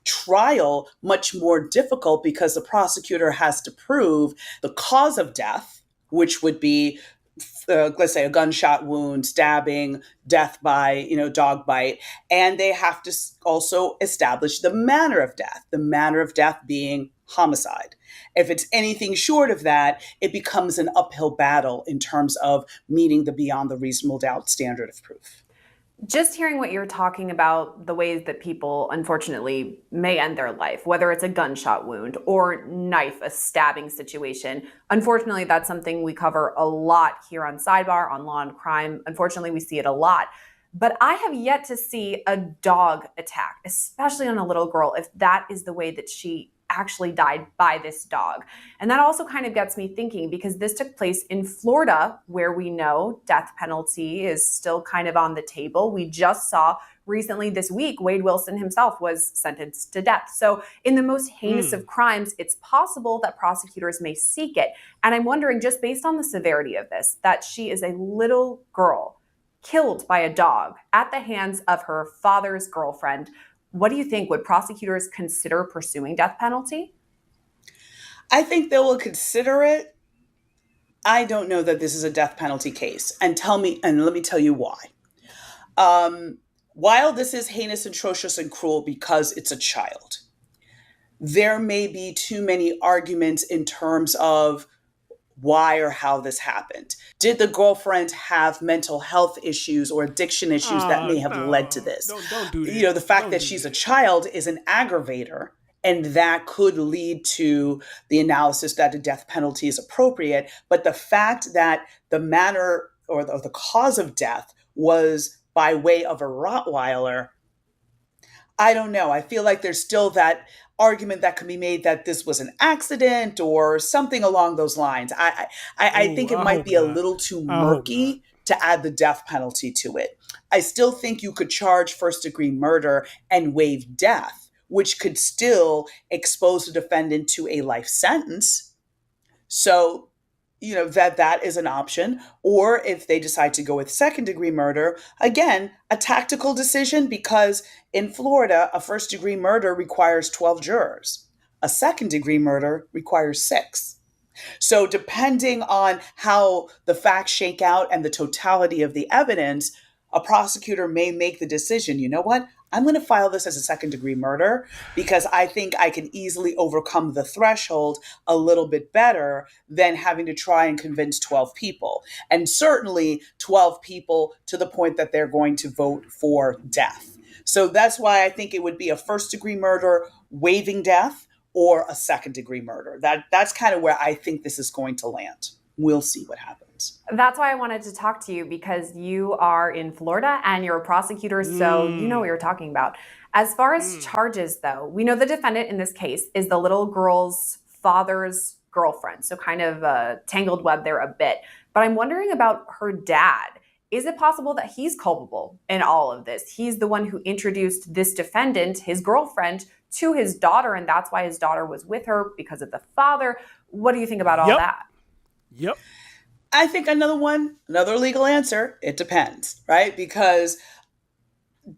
trial much more difficult because the prosecutor has to prove the cause of death, which would be let's say a gunshot wound, stabbing, death by, dog bite. And they have to also establish the manner of death being homicide. If it's anything short of that, it becomes an uphill battle in terms of meeting the beyond the reasonable doubt standard of proof. Just hearing what you're talking about, the ways that people unfortunately may end their life, whether it's a gunshot wound or a stabbing situation. Unfortunately, that's something we cover a lot here on Sidebar, on Law and Crime. Unfortunately, we see it a lot. But I have yet to see a dog attack, especially on a little girl, if that is the way that she actually died by this dog. And that also kind of gets me thinking, because this took place in Florida, where we know death penalty is still kind of on the table. We just saw recently this week, Wade Wilson himself was sentenced to death. So in the most heinous of crimes, it's possible that prosecutors may seek it. And I'm wondering, just based on the severity of this, that she is a little girl killed by a dog at the hands of her father's girlfriend. What do you think? Would prosecutors consider pursuing death penalty? I think they will consider it. I don't know that this is a death penalty case. And let me tell you why. While this is heinous, atrocious, and cruel because it's a child, there may be too many arguments in terms of why or how this happened. Did the girlfriend have mental health issues or addiction issues that may have led to this? Don't do that. The fact that she's a child is an aggravator, and that could lead to the analysis that a death penalty is appropriate. But the fact that the manner or the cause of death was by way of a Rottweiler, I don't know. I feel like there's still that argument that can be made that this was an accident or something along those lines. I think it might be a little too murky to add the death penalty to it. I still think you could charge first-degree murder and waive death, which could still expose the defendant to a life sentence. So that is an option. Or if they decide to go with second degree murder, again, a tactical decision, because in Florida, a first degree murder requires 12 jurors. A second degree murder requires 6. So depending on how the facts shake out and the totality of the evidence, a prosecutor may make the decision, you know what? I'm going to file this as a second degree murder because I think I can easily overcome the threshold a little bit better than having to try and convince 12 people. And certainly 12 people to the point that they're going to vote for death. So that's why I think it would be a first degree murder waiving death, or a second degree murder. That's kind of where I think this is going to land. We'll see what happens. That's why I wanted to talk to you, because you are in Florida and you're a prosecutor, so you know what you're talking about. As far as charges, though, we know the defendant in this case is the little girl's father's girlfriend, so kind of a tangled web there a bit. But I'm wondering about her dad. Is it possible that he's culpable in all of this? He's the one who introduced this defendant, his girlfriend, to his daughter, and that's why his daughter was with her, because of the father. What do you think about all that? Yep. I think another legal answer, it depends, right? Because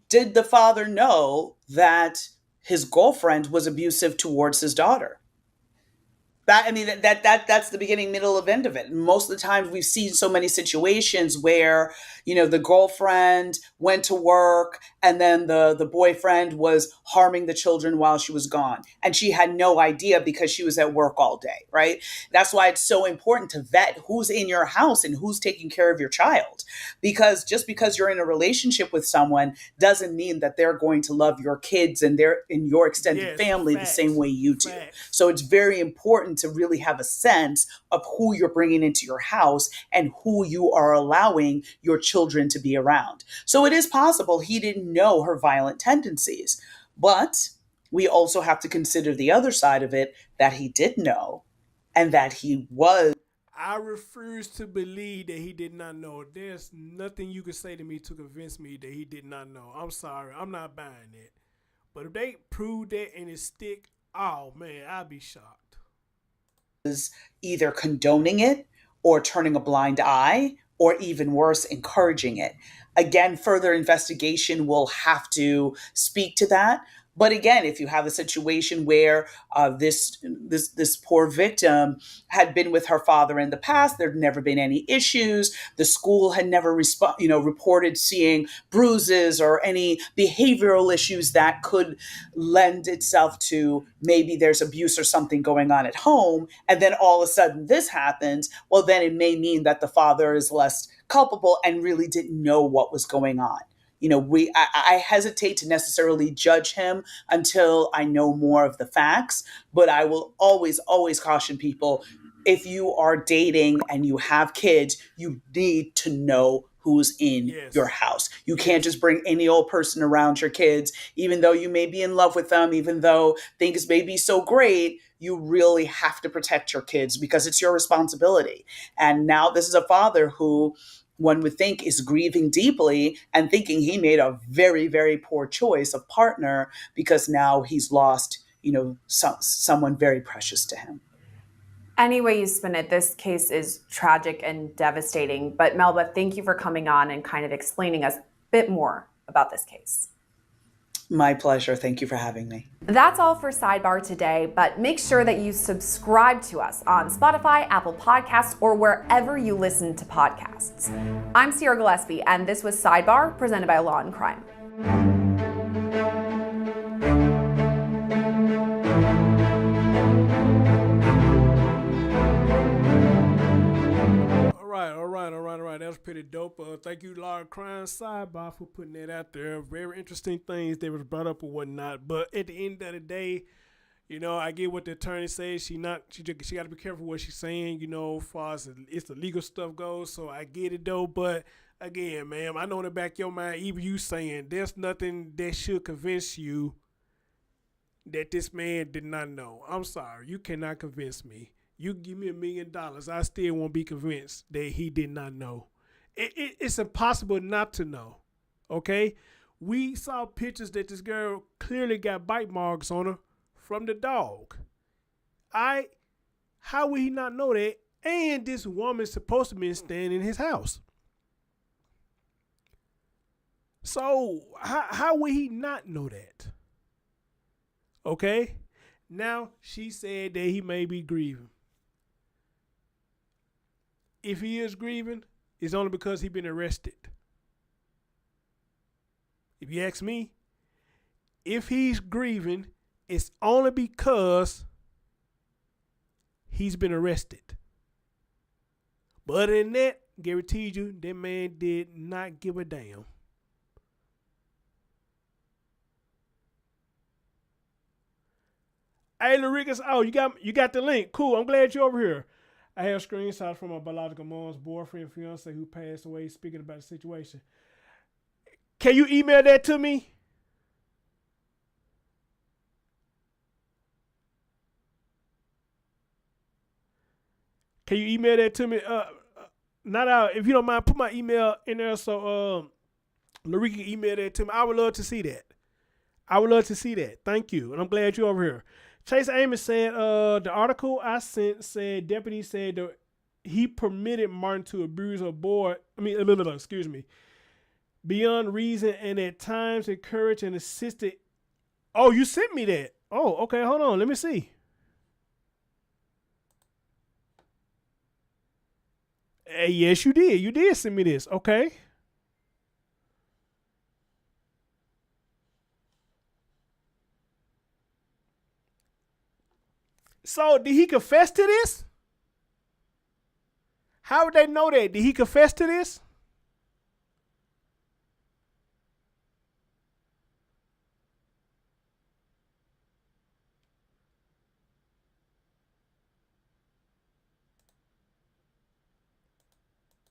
did the father know that his girlfriend was abusive towards his daughter? That's the beginning, middle, of end of it. And most of the time we've seen so many situations where, the girlfriend went to work and then the boyfriend was harming the children while she was gone. And she had no idea because she was at work all day, right? That's why it's so important to vet who's in your house and who's taking care of your child. Because just because you're in a relationship with someone doesn't mean that they're going to love your kids and they're in your extended family the same way you do. So it's very important to really have a sense of who you're bringing into your house and who you are allowing your children to be around. So it is possible he didn't know her violent tendencies, but we also have to consider the other side of it, that he did know and that he was. I refuse to believe that he did not know. There's nothing you can say to me to convince me that he did not know. I'm sorry. I'm not buying it. But if they prove that and it stick, oh man, I'd be shocked. Either condoning it or turning a blind eye, or even worse, encouraging it. Again, further investigation will have to speak to that. But again, if you have a situation where this poor victim had been with her father in the past, there'd never been any issues. The school had never reported seeing bruises or any behavioral issues that could lend itself to maybe there's abuse or something going on at home. And then all of a sudden this happens. Well, then it may mean that the father is less culpable and really didn't know what was going on. I hesitate to necessarily judge him until I know more of the facts, but I will always, always caution people, if you are dating and you have kids, you need to know who's in your house. You can't just bring any old person around your kids, even though you may be in love with them, even though things may be so great. You really have to protect your kids because it's your responsibility. And now this is a father who one would think is grieving deeply and thinking he made a very, very poor choice of partner because now he's lost, someone very precious to him. Any way you spin it, this case is tragic and devastating. But Melba, thank you for coming on and kind of explaining us a bit more about this case. My pleasure. Thank you for having me. That's all for Sidebar today, but make sure that you subscribe to us on Spotify, Apple Podcasts, or wherever you listen to podcasts. I'm Sierra Gillespie, and this was Sidebar, presented by Law and Crime. All right. That was pretty dope. Thank you, Law and Crime Sidebar, for putting that out there. Very interesting things that was brought up or whatnot. But at the end of the day, I get what the attorney says. She got to be careful what she's saying, as far as it's the legal stuff goes. So I get it though. But again, ma'am, I know in the back of your mind, even you saying there's nothing that should convince you that this man did not know. I'm sorry, you cannot convince me. You give me $1 million, I still won't be convinced that he did not know. It's impossible not to know, okay? We saw pictures that this girl clearly got bite marks on her from the dog. How would he not know that And this woman's supposed to be staying in his house. So how would he not know that? Okay? Now she said that he may be grieving. If he is grieving, it's only because he's been arrested. If you ask me, if he's grieving, it's only because he's been arrested. But other than that, guaranteed you, that man did not give a damn. Hey, Laricus, oh, you got the link. Cool, I'm glad you're over here. I have screenshots from my biological mom's boyfriend, fiance who passed away, speaking about the situation. Can you email that to me? Can you email that to me? Not out. If you don't mind, put my email in there so Larry can email that to me. I would love to see that. I would love to see that. Thank you, and I'm glad you're over here. Chase Amos said the article I sent said deputies said that he permitted Martin to abuse a boy. Excuse me. Beyond reason and at times encouraged and assisted. Oh, you sent me that. Oh, okay. Hold on. Let me see. Hey, yes, you did. You did send me this. Okay. So, did he confess to this? How would they know that? Did he confess to this?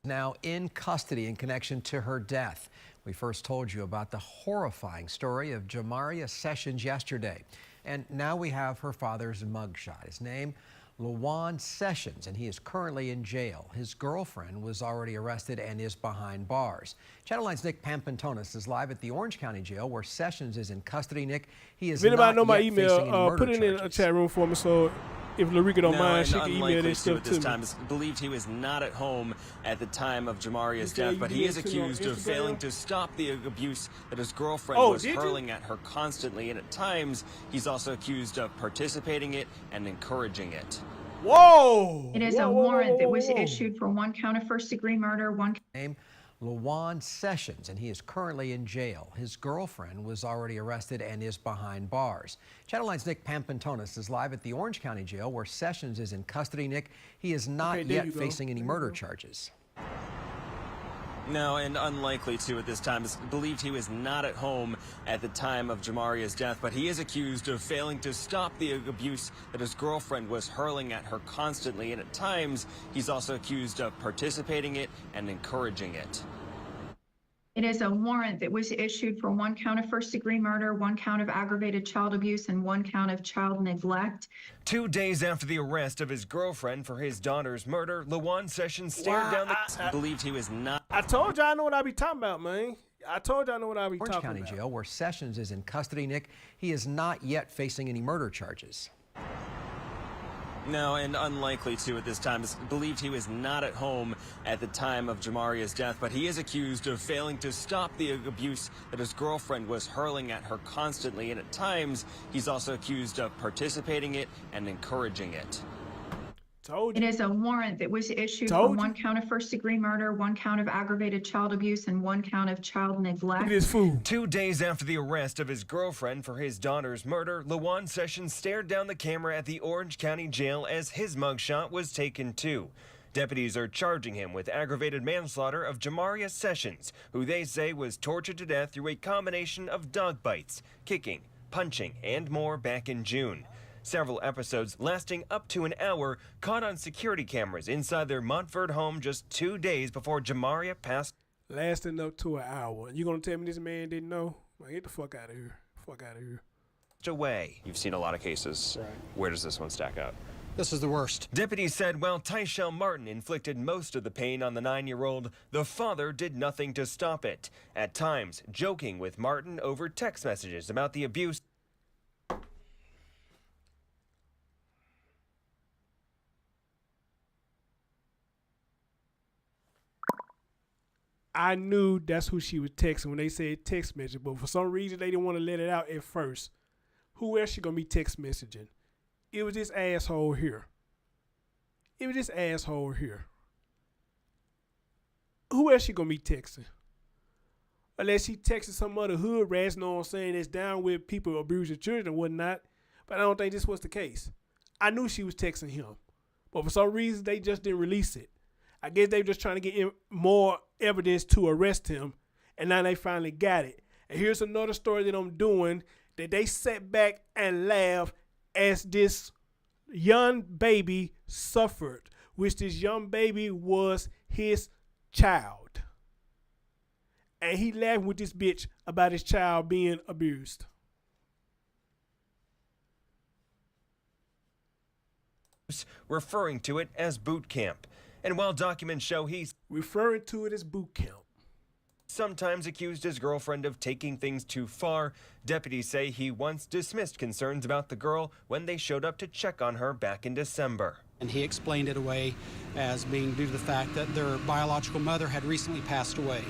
Now in custody in connection to her death. We first told you about the horrifying story of Jamaria Sessions yesterday. And now we have her father's mugshot. His name, Juan Sessions, and he is currently in jail. His girlfriend was already arrested and is behind bars. Channel 9's Nick Pampantonis is live at the Orange County Jail where Sessions is in custody. Nick, he is if anybody know not my yet facing any email, murder put it in a chat room for me so if Larika don't mind, she can email this stuff to me. It's believed he was not at home at the time of Jamaria's death, but he is accused of failing to stop the abuse that his girlfriend was hurling at her constantly, and at times he's also accused of participating in it and encouraging it. Whoa! It is a warrant that was issued for one count of first-degree murder, one name Juan Sessions, and he is currently in jail. His girlfriend was already arrested and is behind bars. Channel 9's Nick Pampantonis is live at the Orange County Jail where Sessions is in custody. Nick, he is not yet facing any murder charges. No, and unlikely to at this time. It's believed he was not at home at the time of Jamaria's death, but he is accused of failing to stop the abuse that his girlfriend was hurling at her constantly, and at times he's also accused of participating in it and encouraging it. It is a warrant that was issued for one count of first-degree murder, one count of aggravated child abuse, and one count of child neglect. 2 days after the arrest of his girlfriend for his daughter's murder, Juan Sessions stared down the... Believed he was not... I told y'all I know what I be talking about, man. I told y'all I know what I be talking about. Orange County Jail where Sessions is in custody. Nick, he is not yet facing any murder charges. No, and unlikely to at this time. It's believed he was not at home at the time of Jamaria's death, but he is accused of failing to stop the abuse that his girlfriend was hurling at her constantly, and at times he's also accused of participating in it and encouraging it. It is a warrant that was issued for one count of first-degree murder, one count of aggravated child abuse, and one count of child neglect. Look at this fool. 2 days after the arrest of his girlfriend for his daughter's murder, Juan Sessions stared down the camera at the Orange County Jail as his mugshot was taken too. Deputies are charging him with aggravated manslaughter of Jamaria Sessions, who they say was tortured to death through a combination of dog bites, kicking, punching, and more back in June. Several episodes lasting up to an hour caught on security cameras inside their Montverde home just 2 days before Jamaria passed. Lasting up to an hour. You gonna tell me this man didn't know? Man, get the fuck out of here. Fuck out of here. Away. You've seen a lot of cases. Right. Where does this one stack up? This is the worst. Deputies said while Tyshael Martin inflicted most of the pain on the 9-year-old, the father did nothing to stop it. At times, joking with Martin over text messages about the abuse. I knew that's who she was texting when they said text message, but for some reason they didn't want to let it out at first. Who else she gonna be text messaging? It was this asshole here. Who else she gonna be texting? Unless she texted some other hood rats, know what I'm saying, that's down with people abusing children and whatnot. But I don't think this was the case. I knew she was texting him. But for some reason, they just didn't release it. I guess they were just trying to get more evidence to arrest him. And now they finally got it. And here's another story that I'm doing that they sat back and laughed as this young baby suffered, which this young baby was his child. And he laughed with this bitch about his child being abused. Referring to it as boot camp. And while documents show he's referring to it as boot camp, sometimes accused his girlfriend of taking things too far, deputies say he once dismissed concerns about the girl when they showed up to check on her back in December. And he explained it away as being due to the fact that their biological mother had recently passed away.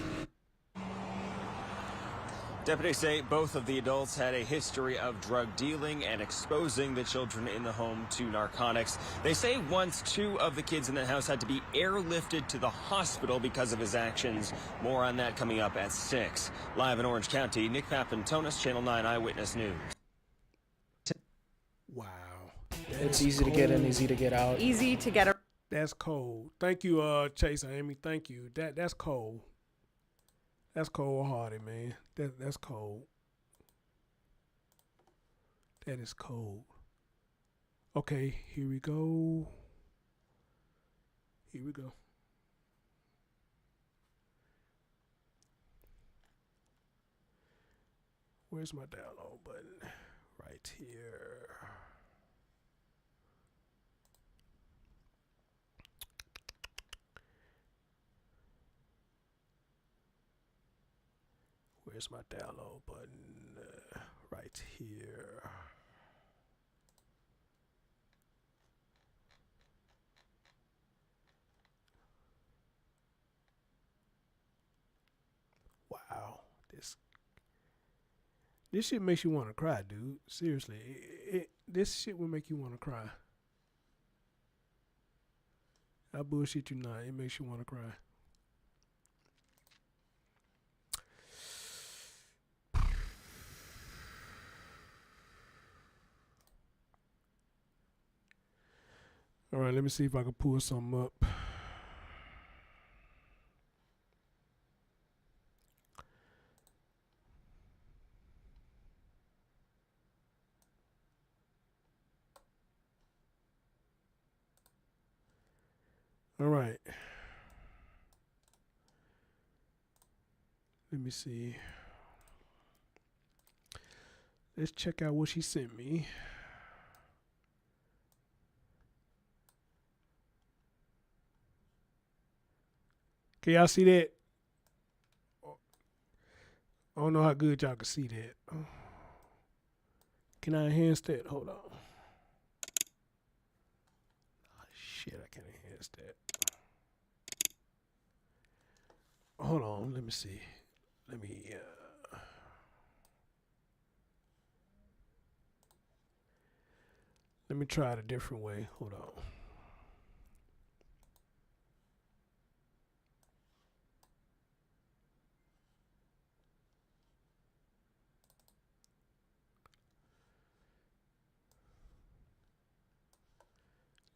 Deputies say both of the adults had a history of drug dealing and exposing the children in the home to narcotics. They say once 2 of the kids in the house had to be airlifted to the hospital because of his actions. More on that coming up at 6. Live in Orange County, Nick Papantonis, Channel 9 Eyewitness News. Wow. It's easy to get in, easy to get out. Easy to get. That's cold. Thank you, Chase and Amy. Thank you. That's cold. That's cold-hearted, man. That's cold. That is cold. Okay, here we go. Where's my download button? Right here. Where's my download button? Right here. Wow, this shit makes you want to cry, dude. Seriously, this shit will make you want to cry. I bullshit you not. It makes you want to cry. All right, let me see if I can pull something up. All right. Let me see. Let's check out what she sent me. Can y'all see that? I don't know how good y'all can see that. Can I enhance that? Hold on. Oh, shit, I can't enhance that. Hold on, let me see. Let me try it a different way. Hold on.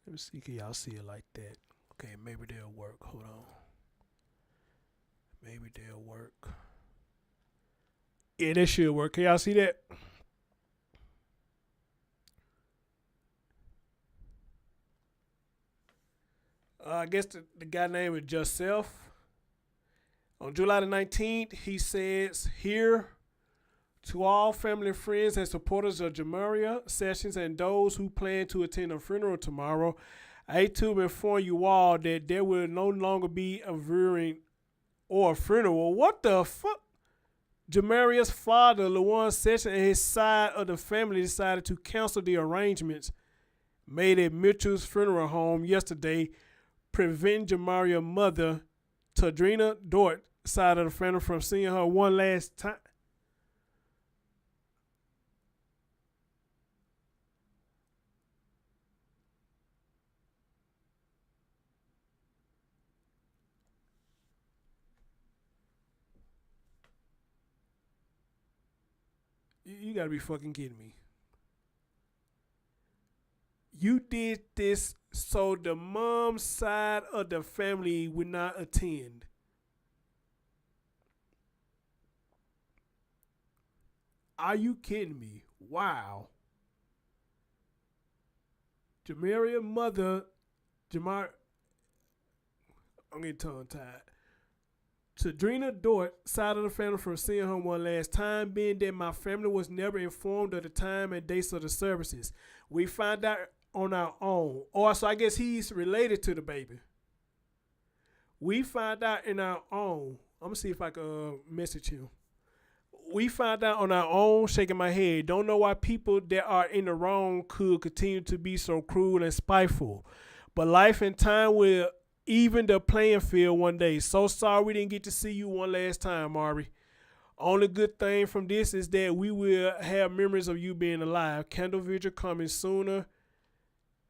Let me see, can y'all see it like that? Okay, maybe they'll work. Hold on. Maybe they'll work. Yeah, that should work. Can y'all see that? I guess the guy named is Just Self. On July the 19th, he says, here to all family, friends, and supporters of Jamaria Sessions and those who plan to attend a funeral tomorrow, I hate to inform you all that there will no longer be a viewing or a funeral. What the fuck? Jamaria's father, Juan Sessions, and his side of the family decided to cancel the arrangements made at Mitchell's funeral home yesterday, preventing Jamaria's mother, Tadrina Dort, side of the family from seeing her one last time. You gotta be fucking kidding me. You did this so the mom's side of the family would not attend. Are you kidding me? Wow. Jamaria mother, I'm getting tongue tied. Tadrina Dort, side of the family from seeing her one last time, being that my family was never informed of the time and dates of the services. We found out on our own. Or so I guess he's related to the baby. We found out in our own. I'm gonna see if I can message him. We found out on our own, shaking my head. Don't know why people that are in the wrong could continue to be so cruel and spiteful. But life and time will even the playing field one day. So sorry we didn't get to see you one last time, Mari. Only good thing from this is that we will have memories of you being alive. Candle vigil coming sooner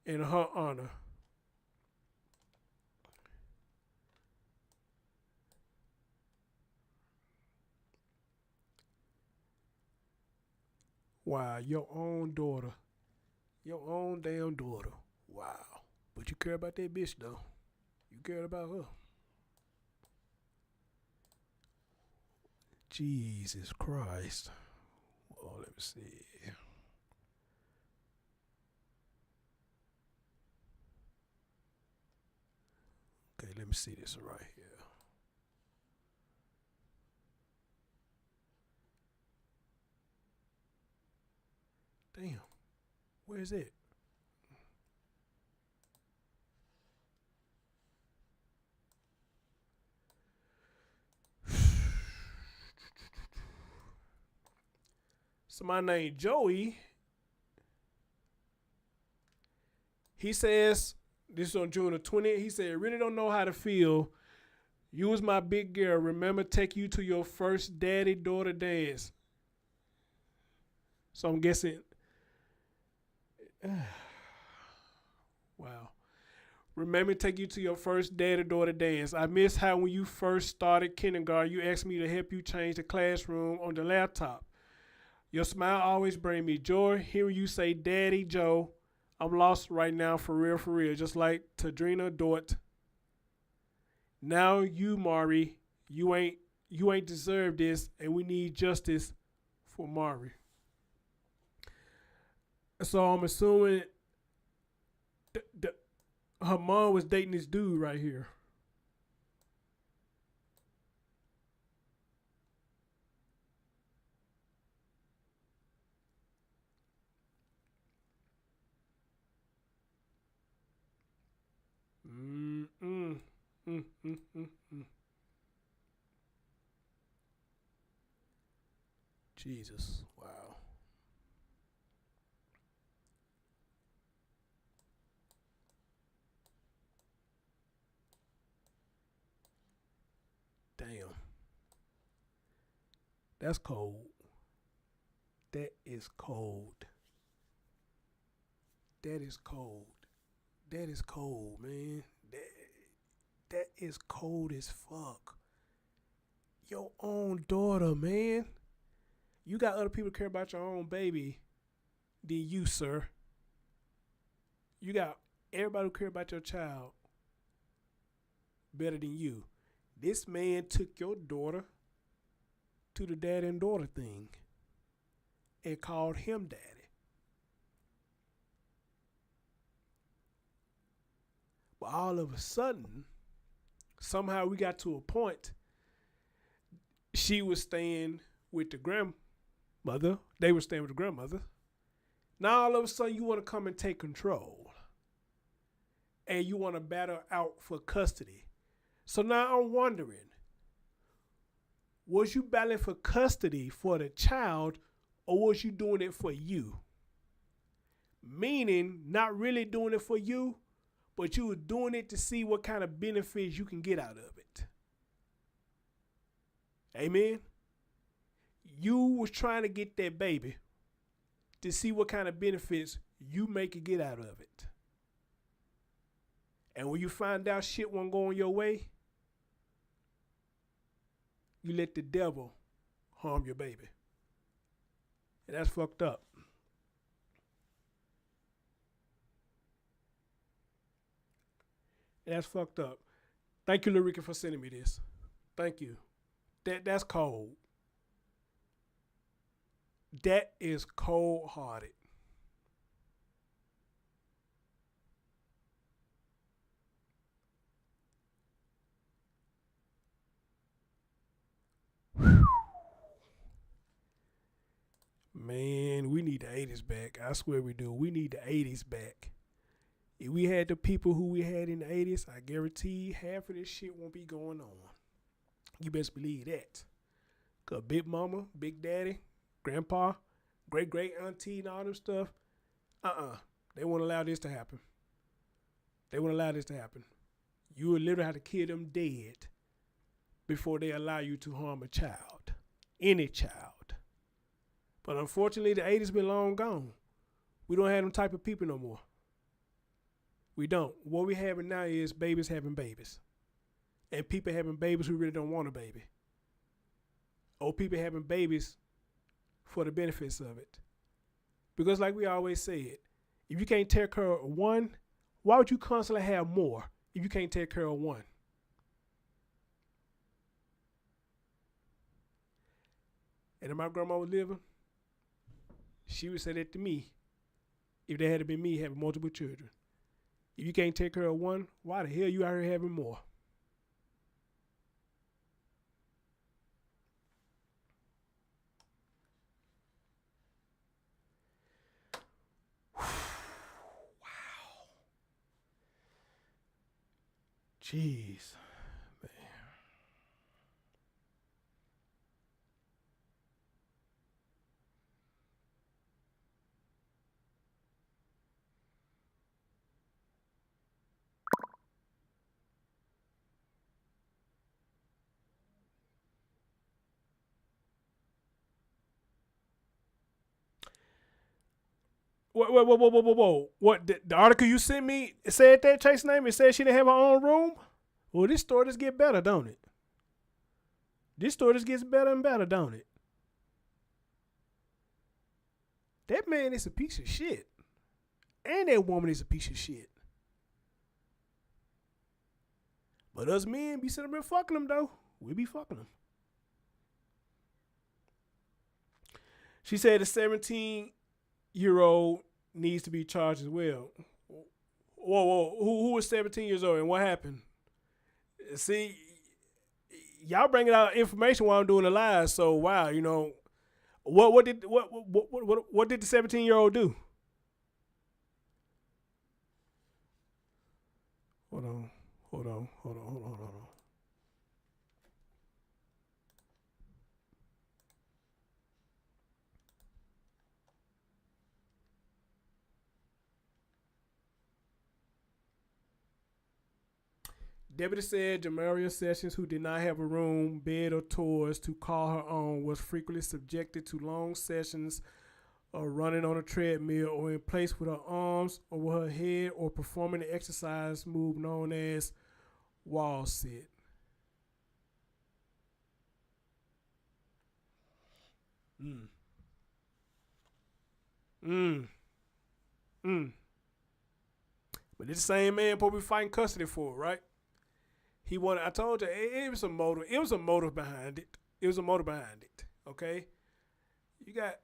in her honor. Wow, your own daughter. Your own damn daughter. Wow. But you care about that bitch though. You cared about her. Jesus Christ. Oh, let me see. Okay, let me see this right here. Damn. Where's it? Somebody named Joey. He says, this is on June the 20th, he said, really don't know how to feel. You was my big girl. Remember, take you to your first daddy-daughter dance. So I'm guessing. Wow. Remember, take you to your first daddy-daughter dance. I miss how when you first started kindergarten, you asked me to help you change the classroom on the laptop. Your smile always bring me joy. Hearing you say, Daddy Joe, I'm lost right now, for real, just like Tadrina Dort. Now you, Mari, you ain't deserve this, and we need justice for Mari. So I'm assuming her mom was dating this dude right here. Jesus, wow. Damn. That's cold. That is cold. That is cold. That is cold, man. That is cold as fuck. Your own daughter, man. You got other people care about your own baby than you, sir. You got everybody who care about your child better than you. This man took your daughter to the dad and daughter thing and called him daddy. But all of a sudden, somehow we got to a point, she was staying with the grandmother. They were staying with the grandmother. Now all of a sudden you want to come and take control. And you want to battle out for custody. So now I'm wondering, was you battling for custody for the child, or was you doing it for you? Meaning, not really doing it for you, but you were doing it to see what kind of benefits you can get out of it. Amen. You was trying to get that baby to see what kind of benefits you make it get out of it. And when you find out shit wasn't going your way, you let the devil harm your baby. And that's fucked up. And that's fucked up. Thank you, Larica, for sending me this. Thank you. That's cold. That is cold-hearted. Man, we need the 80s back. I swear we do. We need the 80s back. If we had the people who we had in the 80s, I guarantee half of this shit won't be going on. You best believe that. Because Big Mama, Big Daddy, Grandpa, great-great auntie and all them stuff, they won't allow this to happen. They won't allow this to happen. You will literally have to kill them dead before they allow you to harm a child. Any child. But unfortunately, the 80s been long gone. We don't have them type of people no more. We don't. What we having now is babies having babies. And people having babies who really don't want a baby. Or people having babies for the benefits of it. Because like we always said, if you can't take care of one, why would you constantly have more if you can't take care of one? And if my grandma was living, she would say that to me if they had been me having multiple children. If you can't take care of one, why the hell you out here having more? Wow. Jeez. Whoa. What, the article you sent me, it said that Chase's name? It said she didn't have her own room? Well, this story just get better, don't it? This story just gets better and better, don't it? That man is a piece of shit. And that woman is a piece of shit. But us men be sitting there fucking them, though. We be fucking them. She said the 17-year-old needs to be charged as well. Whoa. Who was 17 years old and what happened? See, y'all bringing out information while I'm doing the live, so wow, you know, what did the 17-year-old do? Hold on. Deputy said Jamaria Sessions, who did not have a room, bed, or toys to call her own, was frequently subjected to long sessions of running on a treadmill or in place with her arms over her head or performing the exercise move known as wall sit. But this same man probably fighting custody for, right? He wanted. I told you it was a motive. It was a motive behind it. Okay. You got.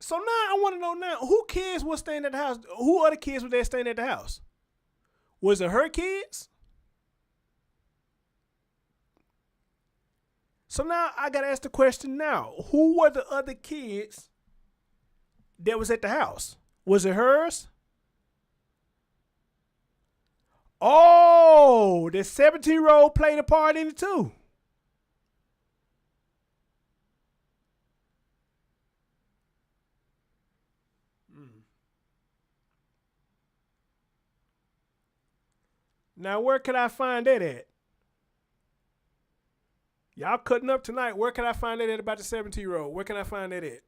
So now I want to know now who kids was staying at the house. Who other kids were there staying at the house? Was it her kids? So now I gotta ask the question now: who were the other kids that was at the house? Was it hers? Oh, the 17-year-old played a part in it too. Now, where could I find that at? Y'all cutting up tonight. Where can I find that at about the 17-year-old? Where can I find that at?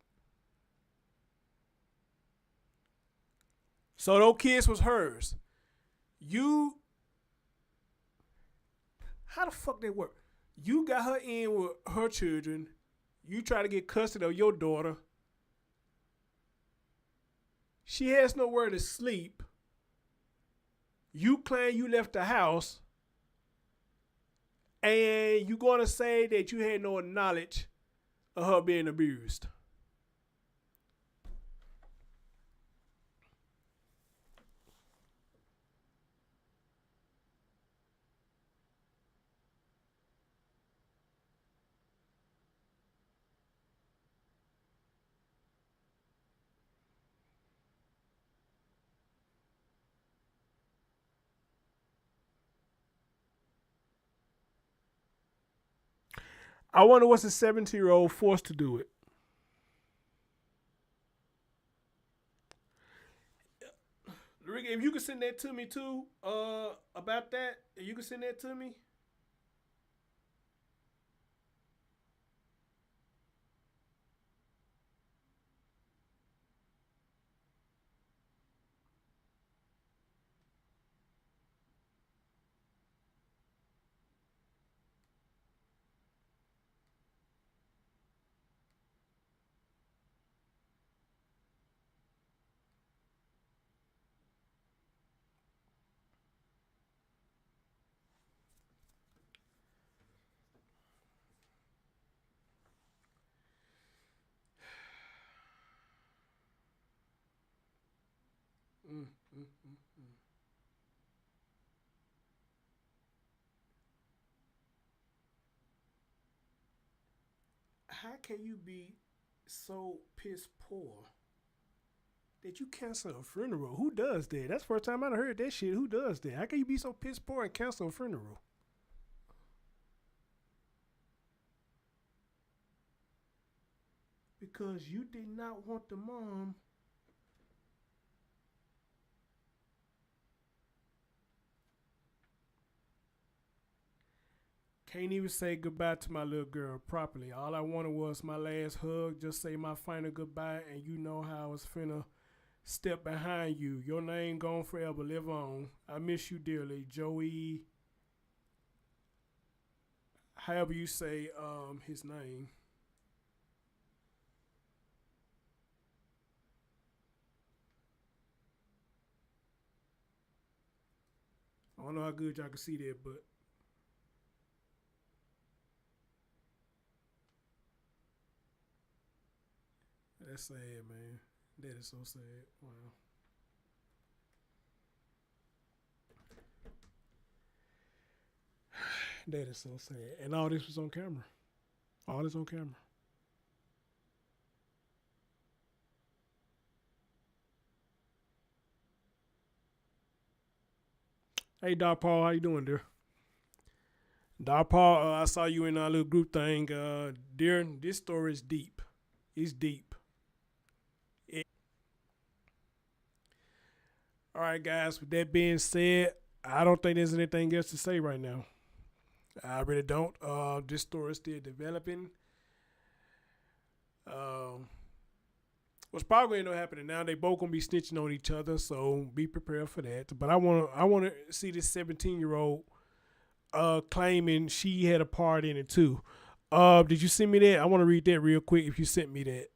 So those kids was hers. How the fuck that work? You got her in with her children. You try to get custody of your daughter. She has nowhere to sleep. You claim you left the house. And you going to say that you had no knowledge of her being abused. I wonder what's a 17-year-old forced to do it. Rick, if you could send that to me too, about that, if you could send that to me. How can you be so piss poor that you cancel a funeral? Who does that? That's the first time I heard that shit. Who does that? How can you be so piss poor and cancel a funeral? Because you did not want the mom. Can't even say goodbye to my little girl properly. All I wanted was my last hug, just say my final goodbye, and you know how I was finna step behind you. Your name gone forever, live on. I miss you dearly, Joey. However you say his name. I don't know how good y'all can see that, but that's sad, man. That is so sad. Wow. That is so sad. And all this was on camera. All this on camera. Hey, Doc Paul, how you doing, dear? Doc Paul, I saw you in our little group thing. Dear, this story is deep. It's deep. All right, guys, with that being said, I don't think there's anything else to say right now. I really don't. This story is still developing. What's probably going to happen now? They both gonna be snitching on each other, so be prepared for that. But I want to see this 17-year-old claiming she had a part in it too. Did you send me that? I want to read that real quick. If you sent me that.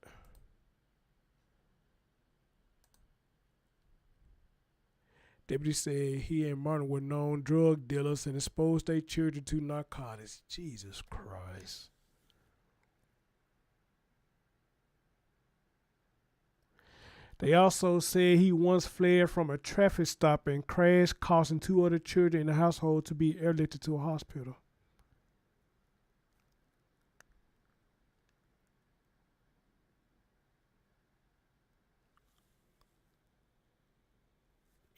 Deputy said he and Martin were known drug dealers and exposed their children to narcotics. Jesus Christ. They also said he once fled from a traffic stop and crashed, causing 2 other children in the household to be airlifted to a hospital.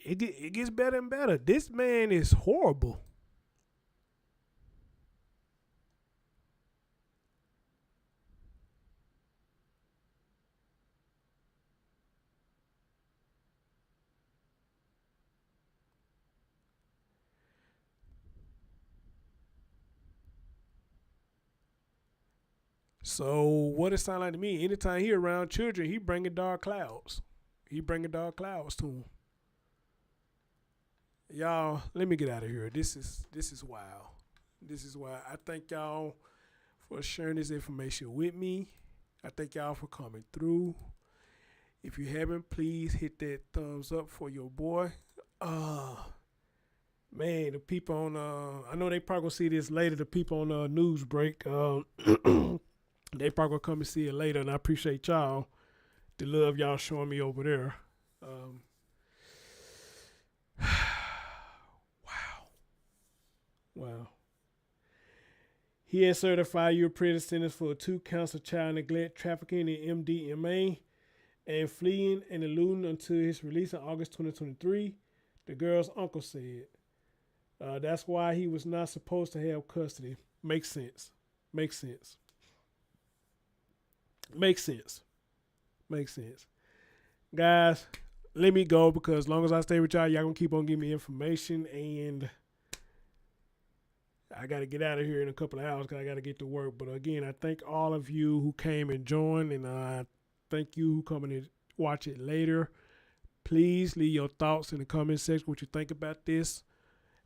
It gets better and better. This man is horrible. So what it sound like to me, anytime he around children, he bringing dark clouds. He bringing dark clouds to him. Y'all, let me get out of here. This is wild. This is wild. I thank y'all for sharing this information with me. I thank y'all for coming through. If you haven't, please hit that thumbs up for your boy. Man, the people on I know they probably gonna see this later. The people on news break, they probably gonna come and see it later, and I appreciate y'all. The love y'all showing me over there. Wow. He has certified you a prison sentence for 2 counts of child neglect, trafficking, and MDMA, and fleeing and eluding until his release in August 2023, the girl's uncle said. That's why he was not supposed to have custody. Makes sense. Makes sense. Makes sense. Makes sense. Guys, let me go because as long as I stay with y'all gonna keep on giving me information, and I got to get out of here in a couple of hours because I got to get to work. But again, I thank all of you who came and joined, and I thank you who coming to watch it later. Please leave your thoughts in the comment section, what you think about this.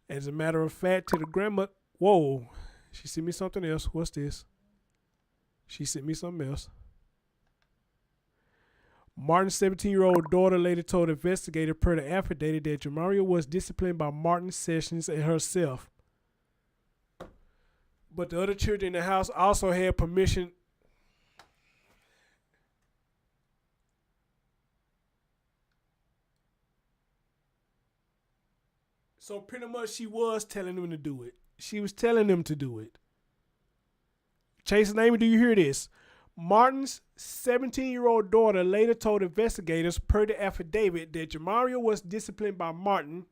As a matter of fact, to the grandma, whoa, she sent me something else. What's this? She sent me something else. Martin's 17-year-old daughter later told investigators per the affidavit that Jamaria was disciplined by Martin Sessions and herself. But the other children in the house also had permission. So pretty much she was telling them to do it. She was telling them to do it. Chase's name, do you hear this? Martin's 17-year-old daughter later told investigators per the affidavit that Jamaria was disciplined by Martin,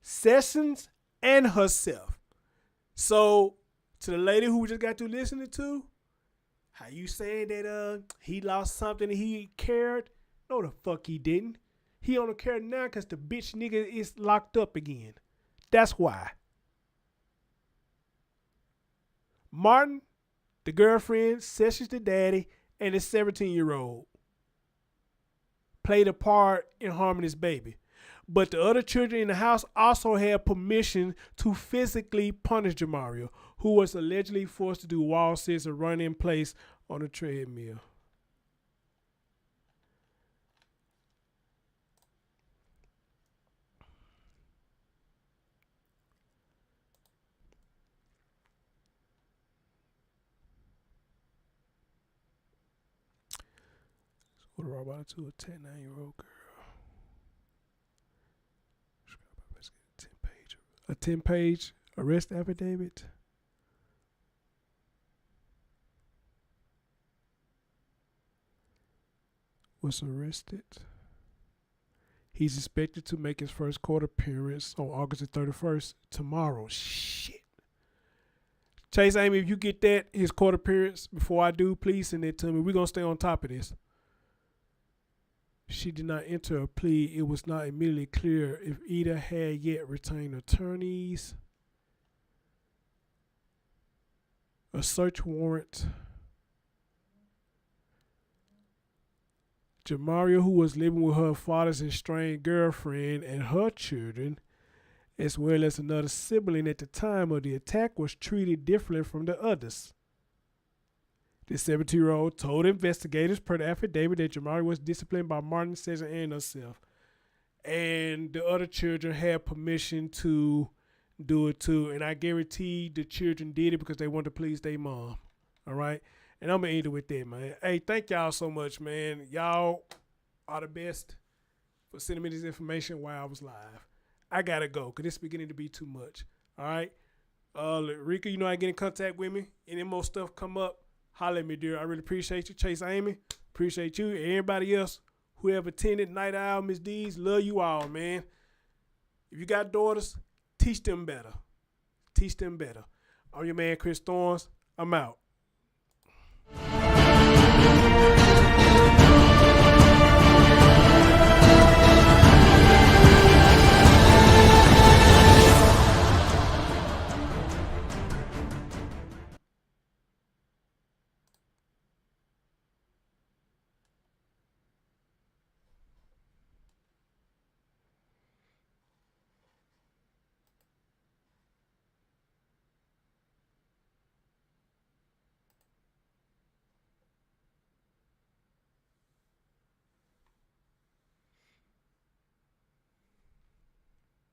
Sessions, and herself. So to the lady who we just got to listening to, how you saying that he lost something and he cared? No, the fuck he didn't. He don't care now because the bitch nigga is locked up again. That's why. Martin, the girlfriend, Sessions the daddy, and the 17-year-old played a part in harming his baby. But the other children in the house also had permission to physically punish Jamaria, who was allegedly forced to do wall sits and run in place on a treadmill. What a robot to a 9-year-old girl. A 10-page arrest affidavit. Was arrested. He's expected to make his first court appearance on August the 31st, tomorrow. Shit. Chase, Amy, if you get that, his court appearance, before I do, please send it to me. We're going to stay on top of this. She did not enter a plea. It was not immediately clear if either had yet retained attorneys. A search warrant. Jamaria, who was living with her father's estranged girlfriend and her children, as well as another sibling at the time of the attack, was treated differently from the others. The 17-year-old told investigators per the affidavit that Jamaria was disciplined by Martin Sessions and herself. And the other children had permission to do it too. And I guarantee the children did it because they wanted to please their mom. All right? And I'm going to end it with that, man. Hey, thank y'all so much, man. Y'all are the best for sending me this information while I was live. I got to go because it's beginning to be too much. All right? Rika, you know how to get in contact with me. Any more stuff come up, holler at me, dear. I really appreciate you. Chase, Amy, appreciate you. And everybody else who have attended Night Owl, Miss D's, love you all, man. If you got daughters, teach them better. Teach them better. I'm your man, Chris Thorns. I'm out.